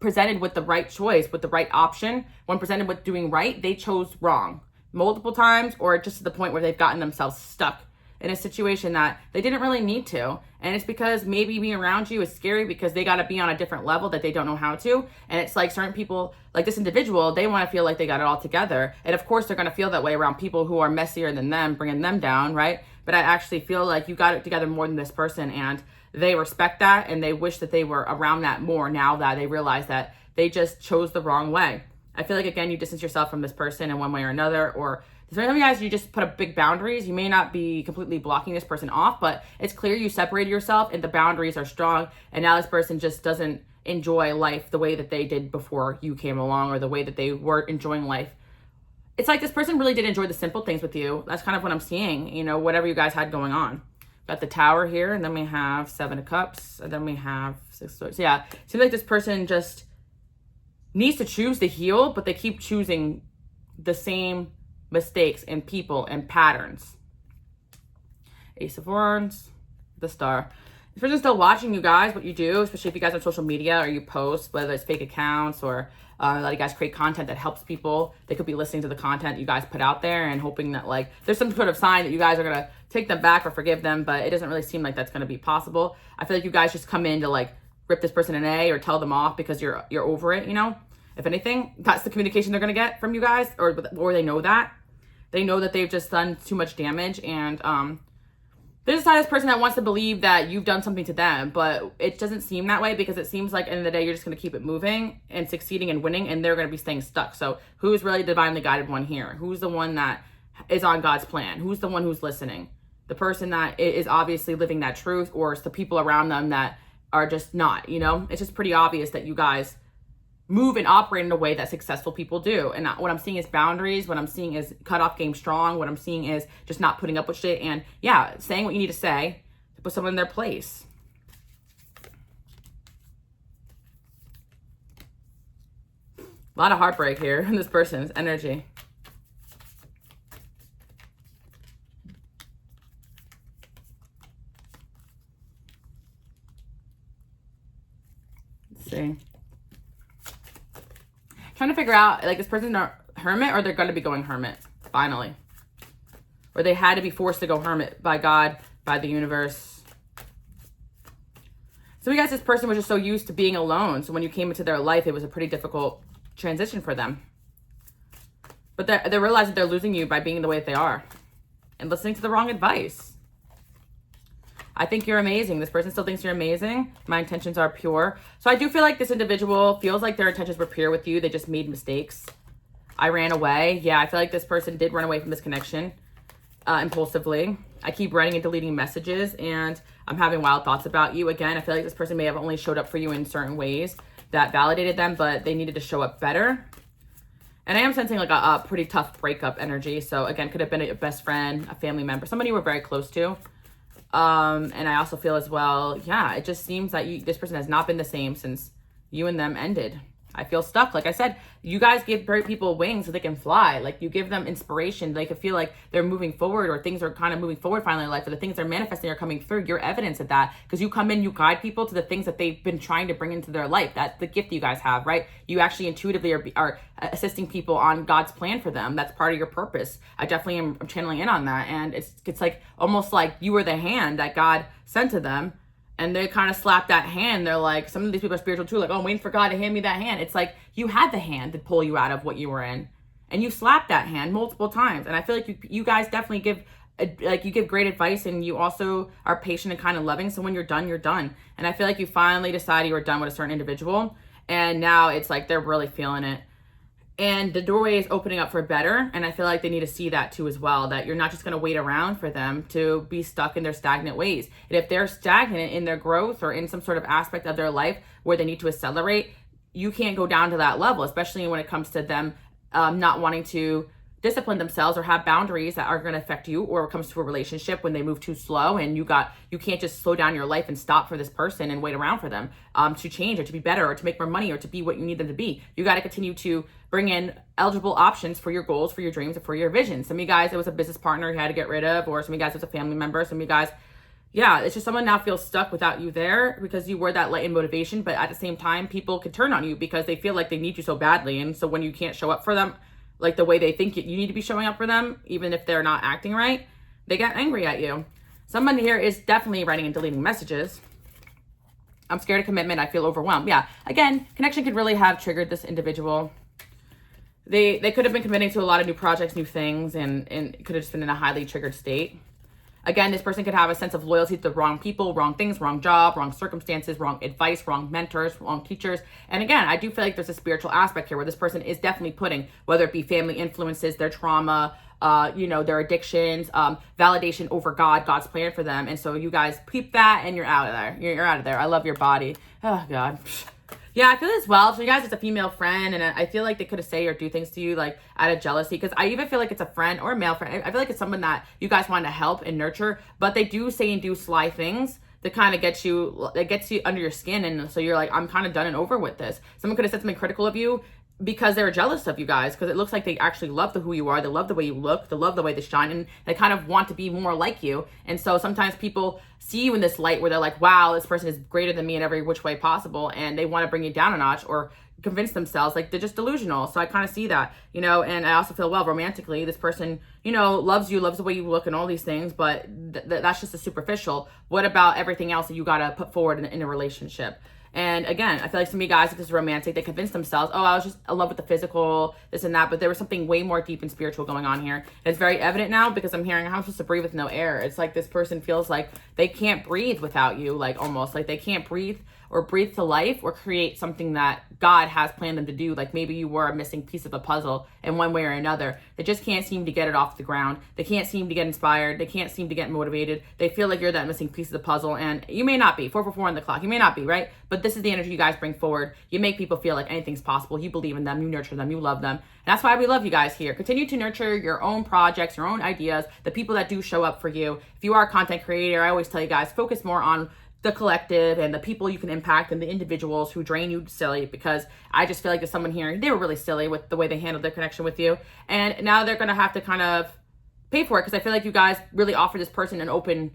Speaker 1: presented with the right choice, with the right option, when presented with doing right, they chose wrong multiple times, or just to the point where they've gotten themselves stuck in a situation that they didn't really need to. And it's because maybe being around you is scary because they got to be on a different level that they don't know how to. And it's like certain people, like this individual, they want to feel like they got it all together. And of course, they're going to feel that way around people who are messier than them, bringing them down, right? But I actually feel like you got it together more than this person, and they respect that, and they wish that they were around that more now that they realize that they just chose the wrong way. I feel like, again, you distance yourself from this person in one way or another, or some of you guys, you just put up big boundaries. You may not be completely blocking this person off, but it's clear you separated yourself and the boundaries are strong. And now this person just doesn't enjoy life the way that they did before you came along, or the way that they were enjoying life. It's like this person really did enjoy the simple things with you. That's kind of what I'm seeing, whatever you guys had going on. Got the Tower here, and then we have 7 of Cups, and then we have 6 of Swords. Yeah, seems like this person just needs to choose to heal, but they keep choosing the same mistakes and people and patterns. Ace of Wands, the Star. This person's still watching you guys, what you do, especially if you guys have social media or you post, whether it's fake accounts or let you guys create content that helps people. They could be listening to the content you guys put out there and hoping that like there's some sort of sign that you guys are going to take them back or forgive them, but it doesn't really seem like that's going to be possible. I feel like you guys just come in to like rip this person an A or tell them off because you're over it, you know? If anything, that's the communication they're going to get from you guys, or they know that. They know that they've just done too much damage, and there's a side of this person that wants to believe that you've done something to them, but it doesn't seem that way because it seems like at the end of the day, you're just going to keep it moving and succeeding and winning, and they're going to be staying stuck. So who's really divinely guided one here? Who's the one that is on God's plan? Who's the one who's listening? The person that is obviously living that truth, or it's the people around them that are just not, you know? It's just pretty obvious that you guys move and operate in a way that successful people do. And what I'm seeing is boundaries. What I'm seeing is cut off game strong. What I'm seeing is just not putting up with shit. And yeah, saying what you need to say to put someone in their place. A lot of heartbreak here in this person's energy. Let's see. Trying to figure out, like, this person's a hermit or they're going to be going hermit, finally. Or they had to be forced to go hermit by God, by the universe. So you guys, this person was just so used to being alone. So when you came into their life, it was a pretty difficult transition for them. But they realize that they're losing you by being the way that they are and listening to the wrong advice. I think you're amazing. This person still thinks you're amazing. My intentions are pure. So I do feel like this individual feels like their intentions were pure with you. They just made mistakes. I ran away. Yeah, I feel like this person did run away from this connection impulsively. I keep writing and deleting messages, and I'm having wild thoughts about you. Again, I feel like this person may have only showed up for you in certain ways that validated them, but they needed to show up better. And I am sensing like a pretty tough breakup energy. So again, could have been a best friend, a family member, somebody you were very close to. And I also feel as well, yeah, it just seems that this person has not been the same since you and them ended. I feel stuck. Like I said, you guys give people wings so they can fly. Like you give them inspiration. They could feel like they're moving forward, or things are kind of moving forward finally in life, or the things they're manifesting are coming through. You're evidence of that because you come in, you guide people to the things that they've been trying to bring into their life. That's the gift you guys have, right? You actually intuitively are assisting people on God's plan for them. That's part of your purpose. I definitely am channeling in on that. And it's like almost like you were the hand that God sent to them. And they kind of slap that hand. They're like, some of these people are spiritual too. Like, oh, I'm waiting for God to hand me that hand. It's like you had the hand to pull you out of what you were in. And you slapped that hand multiple times. And I feel like you guys definitely give, you give great advice. And you also are patient and kind of loving. So when you're done, you're done. And I feel like you finally decided you were done with a certain individual. And now it's like they're really feeling it. And the doorway is opening up for better. And I feel like they need to see that too as well, that you're not just going to wait around for them to be stuck in their stagnant ways. And if they're stagnant in their growth or in some sort of aspect of their life where they need to accelerate, you can't go down to that level, especially when it comes to them not wanting to discipline themselves or have boundaries that are going to affect you, or it comes to a relationship when they move too slow and you can't just slow down your life and stop for this person and wait around for them to change or to be better or to make more money or to be what you need them to be. You got to continue to bring in eligible options for your goals, for your dreams, and for your vision. Some of you guys, it was a business partner you had to get rid of, or some of you guys, it was a family member. Some of you guys, yeah, it's just someone now feels stuck without you there because you were that light and motivation. But at the same time, people can turn on you because they feel like they need you so badly. And so when you can't show up for them like the way they think you need to be showing up for them, even if they're not acting right, they get angry at you. Someone here is definitely writing and deleting messages. I'm scared of commitment. I feel overwhelmed. Yeah, again, connection could really have triggered this individual. They could have been committing to a lot of new projects, new things, and could have just been in a highly triggered state. Again, this person could have a sense of loyalty to the wrong people, wrong things, wrong job, wrong circumstances, wrong advice, wrong mentors, wrong teachers. And again, I do feel like there's a spiritual aspect here where this person is definitely putting, whether it be family influences, their trauma, their addictions, validation over God's plan for them. And so you guys peep that and you're out of there. You're out of there. I love your body. Oh God. Yeah, I feel as well. So you guys, it's a female friend, and I feel like they could have say or do things to you like out of jealousy. Because I even feel like it's a friend or a male friend. I feel like it's someone that you guys want to help and nurture, but they do say and do sly things that kind of gets you, that gets you under your skin, and so you're like, I'm kind of done and over with this. Someone could have said something critical of you because they were jealous of you guys, because it looks like they actually love who you are. They love the way you look. They love the way they shine, and they kind of want to be more like you. And so sometimes people see you in this light where they're like, wow, this person is greater than me in every which way possible, and they want to bring you down a notch or convince themselves like they're just delusional. So I kind of see that, you know, and I also feel, well, romantically, this person, you know, loves you, loves the way you look and all these things, but that's just a superficial. What about everything else that you got to put forward in a relationship? And again, I feel like some of you guys, if this is romantic, they convince themselves, oh, I was just in love with the physical, this and that, but there was something way more deep and spiritual going on here. And it's very evident now because I'm hearing, how am I supposed to breathe with no air? It's like this person feels like they can't breathe without you, like almost like they can't breathe or breathe to life or create something that God has planned them to do. Like maybe you were a missing piece of a puzzle in one way or another. They just can't seem to get it off the ground. They can't seem to get inspired. They can't seem to get motivated. They feel like you're that missing piece of the puzzle, and you may not be. 444 on the clock. You may not be, right? But this is the energy you guys bring forward. You make people feel like anything's possible. You believe in them. You nurture them. You love them. And that's why we love you guys here. Continue to nurture your own projects, your own ideas, the people that do show up for you. If you are a content creator, I always tell you guys, focus more on the collective and the people you can impact and the individuals who drain you silly, because I just feel like there's someone here, they were really silly with the way they handled their connection with you. And now they're going to have to kind of pay for it, because I feel like you guys really offered this person an open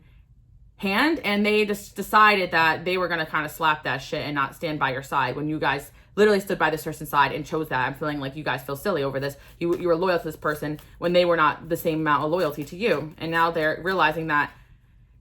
Speaker 1: hand, and they just decided that they were going to kind of slap that shit and not stand by your side when you guys literally stood by this person's side and chose that. I'm feeling like you guys feel silly over this. You were loyal to this person when they were not the same amount of loyalty to you. And now they're realizing that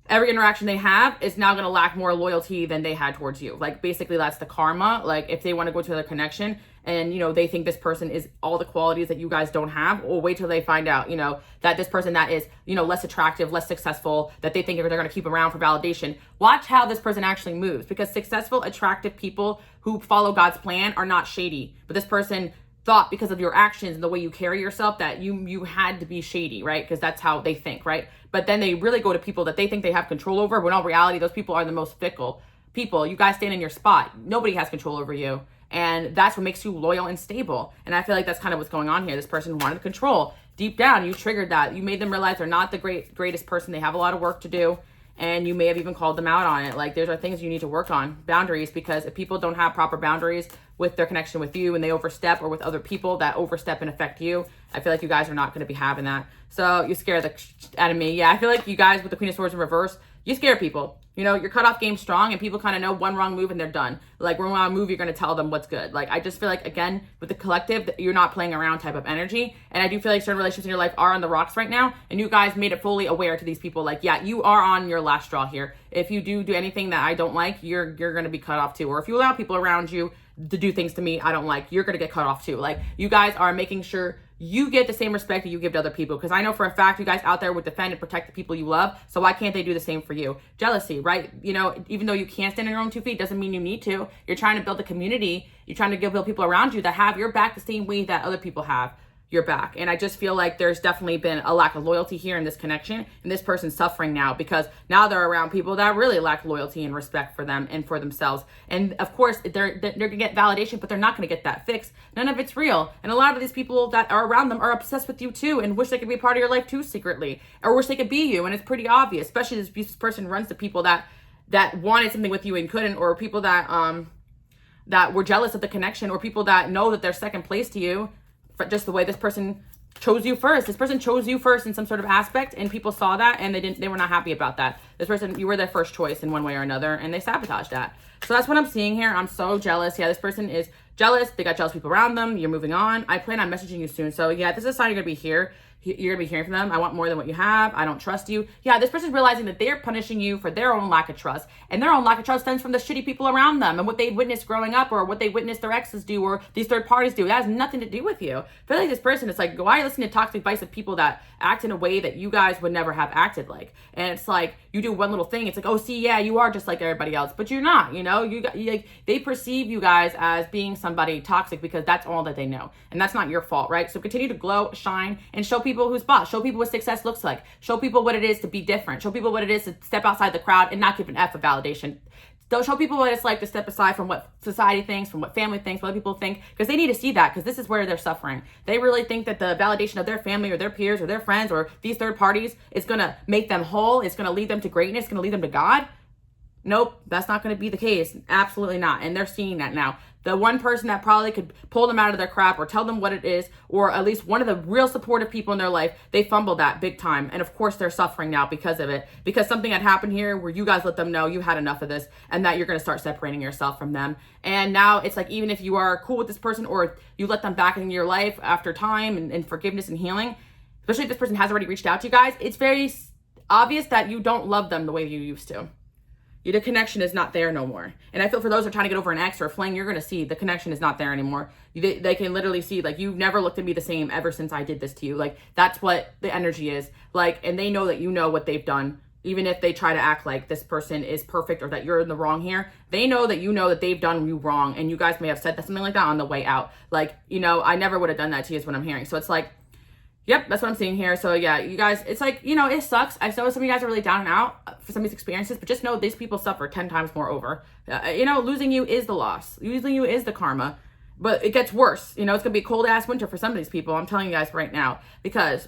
Speaker 1: every interaction they have is now going to lack more loyalty than they had towards you. Like basically that's the karma. Like if they want to go to another connection and, you know, they think this person is all the qualities that you guys don't have, or wait till they find out, you know, that this person that is, you know, less attractive, less successful, that they think they're going to keep around for validation. Watch how this person actually moves, because successful, attractive people who follow God's plan are not shady. But this person thought because of your actions and the way you carry yourself that you had to be shady, right? Because that's how they think, right? But then they really go to people that they think they have control over, when in all reality, those people are the most fickle people. You guys stand in your spot. Nobody has control over you. And that's what makes you loyal and stable. And I feel like that's kind of what's going on here. This person wanted control. Deep down, you triggered that. You made them realize they're not the greatest person. They have a lot of work to do. And you may have even called them out on it. Like, those are things you need to work on. Boundaries, because if people don't have proper boundaries with their connection with you and they overstep, or with other people that overstep and affect you, I feel like you guys are not going to be having that. So you scare the out of me. Yeah, I feel like you guys with the Queen of Swords in reverse, you scare people. You know, your cutoff game's strong, and people kind of know one wrong move and they're done. Like, one wrong move, you're going to tell them what's good. Like, I just feel like, again, with the collective, you're not playing around type of energy. And I do feel like certain relationships in your life are on the rocks right now. And you guys made it fully aware to these people. Like, yeah, you are on your last straw here. If you do anything that I don't like, you're going to be cut off too. Or if you allow people around you to do things to me I don't like, you're going to get cut off too. Like, you guys are making sure you get the same respect that you give to other people. Because I know for a fact you guys out there would defend and protect the people you love. So why can't they do the same for you? Jealousy, right? You know, even though you can't stand on your own 2 feet, doesn't mean you need to. You're trying to build a community. You're trying to build people around you that have your back the same way that other people have your back. And I just feel like there's definitely been a lack of loyalty here in this connection, and this person's suffering now because now they're around people that really lack loyalty and respect for them and for themselves. And of course they're gonna get validation, but they're not gonna get that fix. None of it's real. And a lot of these people that are around them are obsessed with you too, and wish they could be a part of your life too secretly, or wish they could be you. And it's pretty obvious, especially this person runs to people that wanted something with you and couldn't, or people that were jealous of the connection, or people that know that they're second place to you. Just the way this person chose you first. This person chose you first in some sort of aspect, and people saw that and they were not happy about that. This person, you were their first choice in one way or another, and they sabotaged that. So that's what I'm seeing here. I'm so jealous. Yeah, this person is jealous. They got jealous people around them. You're moving on. I plan on messaging you soon. So yeah, this is a sign you're gonna be here. You're gonna be hearing from them. I want more than what you have. I don't trust you. Yeah, this person's realizing that they're punishing you for their own lack of trust, and their own lack of trust stems from the shitty people around them and what they witnessed growing up, or what they witnessed their exes do, or these third parties do. That has nothing to do with you. I feel like this person is like, why are you listening to toxic advice of people that act in a way that you guys would never have acted like? And it's like, you do one little thing, it's like, oh, see, yeah, you are just like everybody else, but you're not. You know, like, they perceive you guys as being somebody toxic because that's all that they know, and that's not your fault, right? So continue to glow, shine, and show people who's boss. Show people what success looks like. Show people what it is to be different. Show people what it is to step outside the crowd and not give an F of validation. Don't show people what it's like to step aside from what society thinks, from what family thinks, what other people think, because they need to see that, because this is where they're suffering. They really think that the validation of their family or their peers or their friends or these third parties is going to make them whole. It's going to lead them to greatness. It's going to lead them to God. Nope, that's not going to be the case. Absolutely not. And they're seeing that now. The one person that probably could pull them out of their crap or tell them what it is, or at least one of the real supportive people in their life, they fumbled that big time. And of course they're suffering now because of it, because something had happened here where you guys let them know you had enough of this and that you're going to start separating yourself from them. And now it's like, even if you are cool with this person or you let them back into your life after time and forgiveness and healing, especially if this person has already reached out to you guys, it's very obvious that you don't love them the way you used to. The connection is not there no more. And I feel for those who are trying to get over an ex or a fling, you're going to see the connection is not there anymore. They can literally see, like, you've never looked at me the same ever since I did this to you. Like, that's what the energy is. Like, and they know that you know what they've done. Even if they try to act like this person is perfect or that you're in the wrong here, they know that you know that they've done you wrong. And you guys may have said something like that on the way out. Like, you know, I never would have done that to you is what I'm hearing. So it's like, yep, that's what I'm seeing here. So yeah, you guys, it's like, you know, it sucks. I know some of you guys are really down and out for some of these experiences, but just know these people suffer 10 times more over. You know, losing you is the loss. Losing you is the karma, but it gets worse. You know, it's going to be a cold ass winter for some of these people. I'm telling you guys right now, because,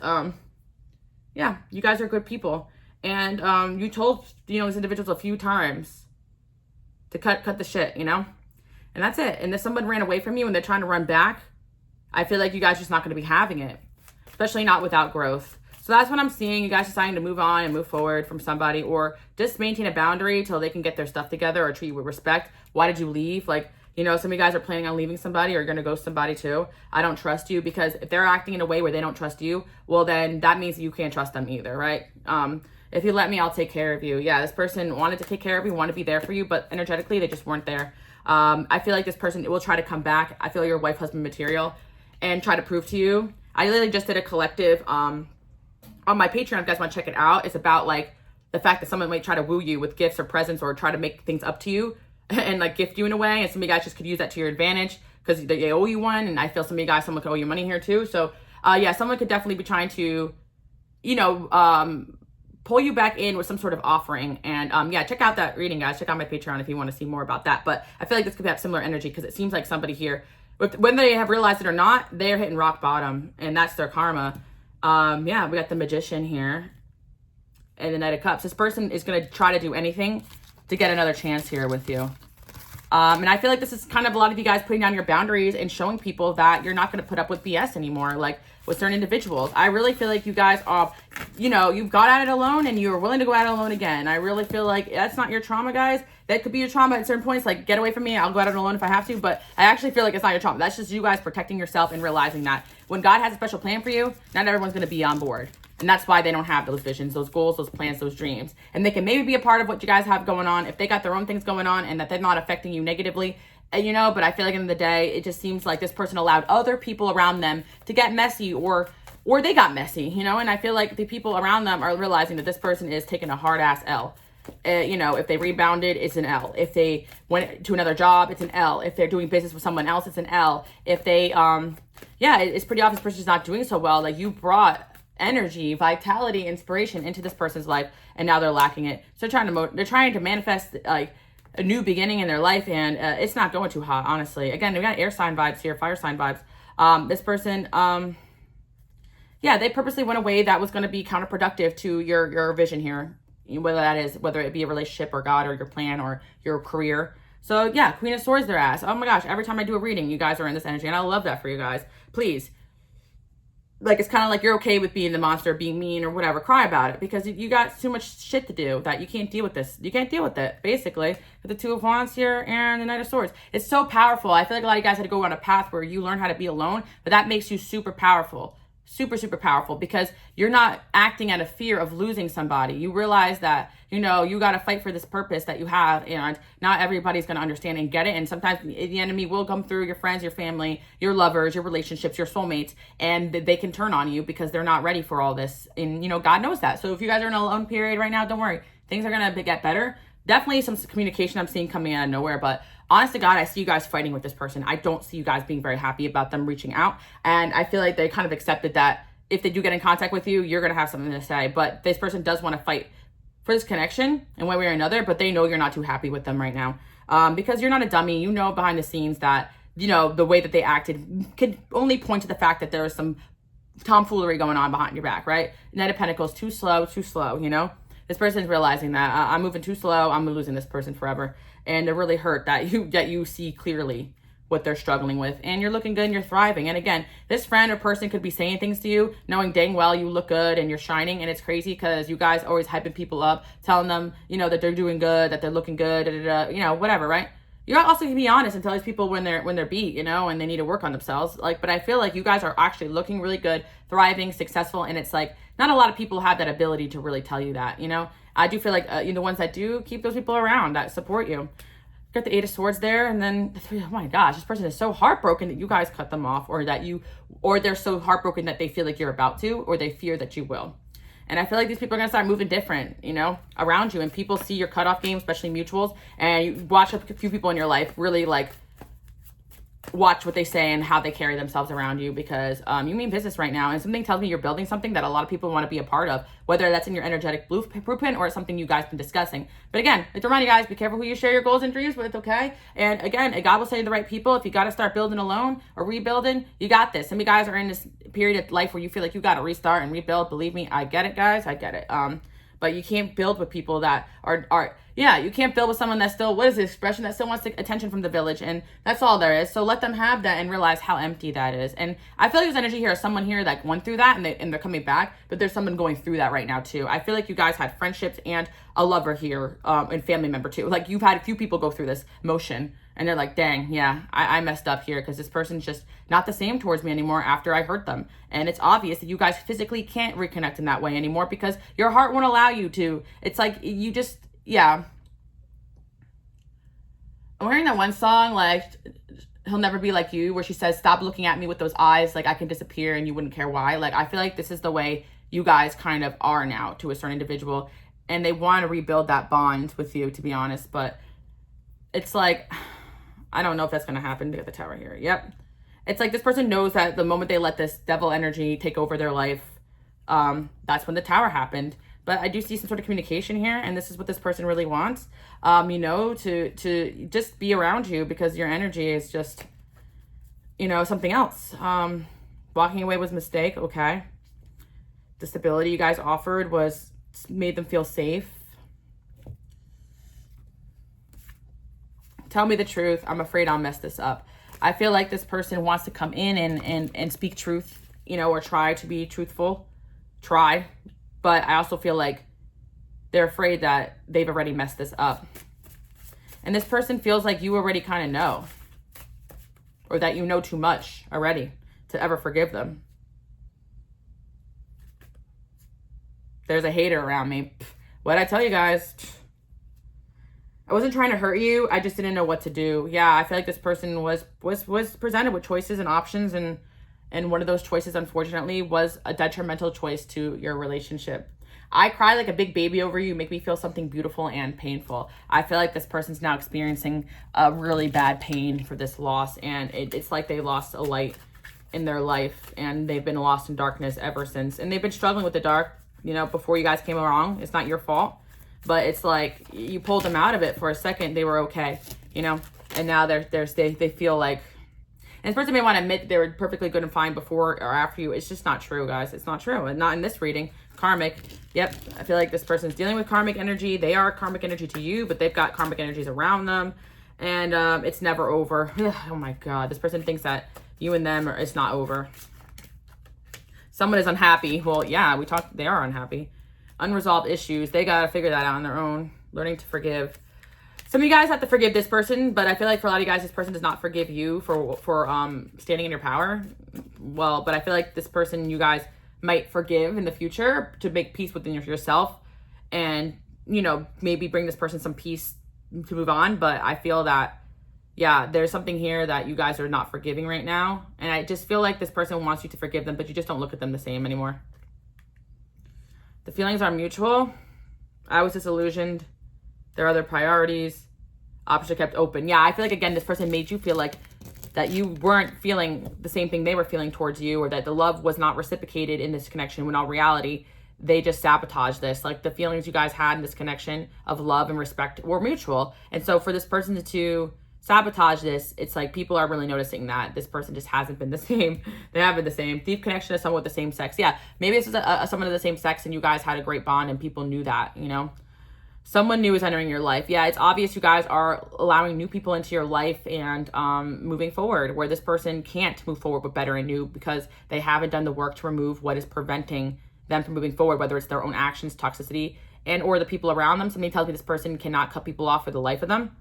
Speaker 1: yeah, you guys are good people. And, you told, you know, these individuals a few times to cut the shit, you know, and that's it. And if someone ran away from you and they're trying to run back, I feel like you guys are just not going to be having it. Especially not without growth. So that's what I'm seeing. You guys deciding to move on and move forward from somebody, or just maintain a boundary till they can get their stuff together or treat you with respect. Why did you leave? Like, you know, some of you guys are planning on leaving somebody or going to ghost somebody too. I don't trust you, because if they're acting in a way where they don't trust you, well, then that means you can't trust them either, right? If you let me, I'll take care of you. Yeah, this person wanted to take care of you, wanted to be there for you, but energetically, they just weren't there. I feel like this person will try to come back. I feel you're wife, husband material, and try to prove to you. I literally just did a collective on my Patreon. If you guys want to check it out, it's about like the fact that someone might try to woo you with gifts or presents or try to make things up to you and like gift you in a way. And some of you guys just could use that to your advantage because they owe you one. And I feel some of you guys, someone could owe you money here too. So yeah, someone could definitely be trying to, you know, pull you back in with some sort of offering. And yeah, check out that reading, guys. Check out my Patreon if you want to see more about that. But I feel like this could have similar energy, because it seems like somebody here, when they have realized it or not, they're hitting rock bottom, and that's their karma. Yeah, we got the Magician here and the Knight of Cups. This person is going to try to do anything to get another chance here with you. And I feel like this is kind of a lot of you guys putting down your boundaries and showing people that you're not going to put up with BS anymore, like with certain individuals. I really feel like you guys are, you know, you've got at it alone and you're willing to go at it alone again. I really feel like that's not your trauma, guys. That could be your trauma at certain points, like get away from me, I'll go at it alone if I have to, but I actually feel like it's not your trauma. That's just you guys protecting yourself and realizing that when God has a special plan for you, not everyone's going to be on board. And that's why they don't have those visions, those goals, those plans, those dreams. And they can maybe be a part of what you guys have going on if they got their own things going on and that they're not affecting you negatively. And, you know, but I feel like at the end of the day, it just seems like this person allowed other people around them to get messy, or they got messy, you know. And I feel like the people around them are realizing that this person is taking a hard ass L. You know, if they rebounded, it's an L. If they went to another job, it's an L. If they're doing business with someone else, it's an L. If they, yeah, it's pretty obvious this person's not doing so well. Like, you brought energy, vitality, inspiration into this person's life, and now they're lacking it. So they're trying to manifest like a new beginning in their life, and it's not going too hot, honestly. Again, we got air sign vibes here, fire sign vibes. This person, yeah, they purposely went away that was going to be counterproductive to your vision here, whether it be a relationship or God or your plan or your career. So yeah, Queen of Swords their ass. Oh my gosh, every time I do a reading, you guys are in this energy, and I love that for you guys. Please, like, it's kind of like you're okay with being the monster, being mean or whatever. Cry about it, because you got too much shit to do that you can't deal with this. You can't deal with it, basically. With the Two of Wands here and the Knight of Swords. It's so powerful. I feel like a lot of you guys had to go on a path where you learn how to be alone, but that makes you super powerful. Super, super powerful, because you're not acting out of fear of losing somebody. You realize that, you know, you got to fight for this purpose that you have, and not everybody's going to understand and get it. And sometimes the enemy will come through your friends, your family, your lovers, your relationships, your soulmates, and they can turn on you because they're not ready for all this. And, you know, God knows that. So if you guys are in a alone period right now, don't worry. Things are going to get better. Definitely some communication I'm seeing coming out of nowhere, but honest to God, I see you guys fighting with this person. I don't see you guys being very happy about them reaching out. And I feel like they kind of accepted that if they do get in contact with you, you're going to have something to say. But this person does want to fight for this connection in one way or another, but they know you're not too happy with them right now. Because you're not a dummy. You know behind the scenes that, you know, the way that they acted could only point to the fact that there was some tomfoolery going on behind your back, right? Knight of Pentacles, too slow, you know? This person's realizing that I'm moving too slow. I'm losing this person forever. And they're really hurt that you see clearly what they're struggling with, and you're looking good and you're thriving. And again, this friend or person could be saying things to you knowing dang well you look good and you're shining, and it's crazy because you guys always hyping people up, telling them, you know, that they're doing good, that they're looking good, you know, whatever, right? You also can be honest and tell these people when they're beat, you know, and they need to work on themselves. Like, but I feel like you guys are actually looking really good, thriving, successful, and it's like not a lot of people have that ability to really tell you that, you know. I do feel like you know, the ones that do, keep those people around that support you. Got the Eight of Swords there, and then the Three. Oh my gosh, this person is so heartbroken that you guys cut them off, or they're so heartbroken that they feel like you're about to, or they fear that you will. And I feel like these people are gonna start moving different, you know, around you, and people see your cutoff game, especially mutuals, and you watch a few people in your life really like watch what they say and how they carry themselves around you, because you mean business right now, and something tells me you're building something that a lot of people want to be a part of, whether that's in your energetic blueprint or it's something you guys been discussing. But again, like to remind you guys, be careful who you share your goals and dreams with, okay? And again, God will send you the right people. If you got to start building alone or rebuilding, you got this. Some of you guys are in this period of life where you feel like you got to restart and rebuild. Believe me, I get it, guys. I get it. But you can't build with people that are you can't build with someone that's still, what is the expression, that still wants attention from the village, and that's all there is. So let them have that and realize how empty that is. And I feel like there's energy here of someone here that went through that and they're coming back, but there's someone going through that right now too. I feel like you guys had friendships and a lover here, and family member too. Like you've had a few people go through this motion and they're like, dang, yeah, I messed up here because this person's just not the same towards me anymore after I hurt them. And it's obvious that you guys physically can't reconnect in that way anymore because your heart won't allow you to. It's like you just, yeah. I'm hearing that one song, like, He'll Never Be Like You, where she says, stop looking at me with those eyes, like I can disappear and you wouldn't care why. Like, I feel like this is the way you guys kind of are now to a certain individual, and they want to rebuild that bond with you, to be honest, but it's like, I don't know if that's going to happen. To get the Tower here. Yep. It's like this person knows that the moment they let this devil energy take over their life, that's when the Tower happened. But I do see some sort of communication here, and this is what this person really wants, you know, to just be around you because your energy is just, you know, something else. Walking away was a mistake, okay. The stability you guys offered made them feel safe. Tell me the truth. I'm afraid I'll mess this up. I feel like this person wants to come in and speak truth, you know, or try to be truthful. But I also feel like they're afraid that they've already messed this up. And this person feels like you already kind of know, or that you know too much already to ever forgive them. There's a hater around me. What'd I tell you guys? I wasn't trying to hurt you. I just didn't know what to do. Yeah, I feel like this person was presented with choices and options, and one of those choices, unfortunately, was a detrimental choice to your relationship. I cry like a big baby over you. You make me feel something beautiful and painful. I feel like this person's now experiencing a really bad pain for this loss, and it's like they lost a light in their life, and they've been lost in darkness ever since. And they've been struggling with the dark, you know, before you guys came along. It's not your fault. But it's like you pulled them out of it for a second. They were okay, you know, and now they feel like, and this person may want to admit they were perfectly good and fine before or after you. It's just not true, guys. It's not true. And not in this reading. Karmic. Yep. I feel like this person's dealing with karmic energy. They are karmic energy to you, but they've got karmic energies around them. And it's never over. Oh my God. This person thinks that you and them it's not over. Someone is unhappy. Well, yeah, they are unhappy. Unresolved issues. They got to figure that out on their own. Learning to forgive. Some of you guys have to forgive this person, but I feel like for a lot of you guys, this person does not forgive you for standing in your power. Well, but I feel like this person you guys might forgive in the future to make peace within yourself and, you know, maybe bring this person some peace to move on. But I feel that, yeah, there's something here that you guys are not forgiving right now. And I just feel like this person wants you to forgive them, but you just don't look at them the same anymore. The feelings are mutual. I was disillusioned. There are other priorities. Options are kept open. Yeah, I feel like, again, this person made you feel like that you weren't feeling the same thing they were feeling towards you, or that the love was not reciprocated in this connection, when all reality, they just sabotage this. Like the feelings you guys had in this connection of love and respect were mutual. And so for this person to sabotage this, it's like people are really noticing that this person just hasn't been the same. They haven't been the same. Deep connection to someone with the same sex. Yeah, maybe this is someone of the same sex and you guys had a great bond and people knew that, you know? Someone new is entering your life. Yeah, it's obvious you guys are allowing new people into your life and moving forward, where this person can't move forward with better and new because they haven't done the work to remove what is preventing them from moving forward, whether it's their own actions, toxicity, and or the people around them. Something tells me this person cannot cut people off for the life of them.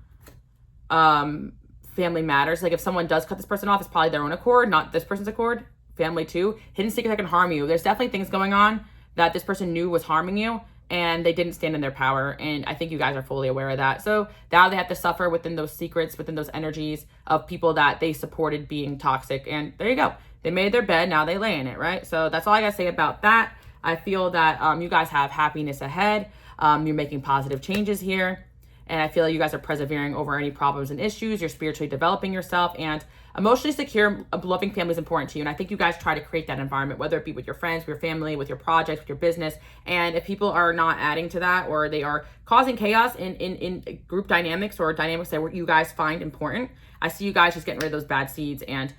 Speaker 1: Family matters. Like if someone does cut this person off, it's probably their own accord, not this person's accord. Family too. Hidden secrets that can harm you. There's definitely things going on that this person knew was harming you, and they didn't stand in their power. And I think you guys are fully aware of that. So now they have to suffer within those secrets, within those energies of people that they supported being toxic. And there you go. They made their bed. Now they lay in it, right? So that's all I got to say about that. I feel that you guys have happiness ahead. You're making positive changes here. And I feel like you guys are persevering over any problems and issues. You're spiritually developing yourself, and emotionally secure, a loving family is important to you. And I think you guys try to create that environment, whether it be with your friends, with your family, with your projects, with your business. And if people are not adding to that, or they are causing chaos in group dynamics or dynamics that you guys find important, I see you guys just getting rid of those bad seeds and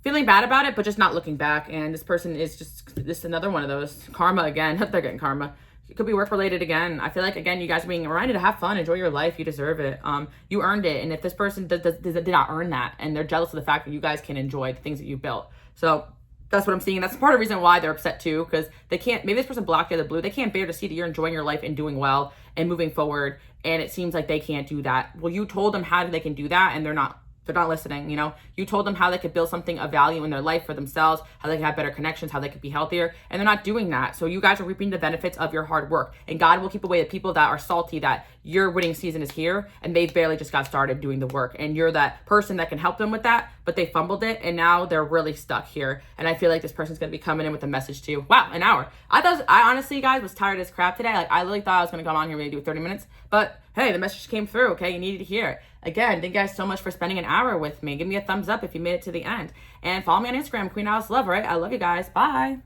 Speaker 1: feeling bad about it, but just not looking back. And this person is just another one of those. Karma again. They're getting karma. It could be work related again. I feel like, again, you guys are being reminded to have fun, enjoy your life. You deserve it. You earned it. And if this person did not earn that, and they're jealous of the fact that you guys can enjoy the things that you built. So that's what I'm seeing. That's part of the reason why they're upset too, because they can't, maybe this person blocked you out of the blue. They can't bear to see that you're enjoying your life and doing well and moving forward. And it seems like they can't do that. Well, you told them how they can do that, and they're not listening. You know, you told them how they could build something of value in their life for themselves, how they could have better connections, how they could be healthier, and they're not doing that. So you guys are reaping the benefits of your hard work, and God will keep away the people that are salty that your winning season is here and they've barely just got started doing the work, and you're that person that can help them with that, but they fumbled it and now they're really stuck here. And I feel like this person's going to be coming in with a message to you. Wow, an hour. I honestly, guys, was tired as crap today. Like I really thought I was going to come on here maybe do 30 minutes, but hey, the message came through. Okay, you needed to hear it. Again, thank you guys so much for spending an hour with me. Give me a thumbs up if you made it to the end. And follow me on Instagram, Queen Alice Love, right? I love you guys. Bye.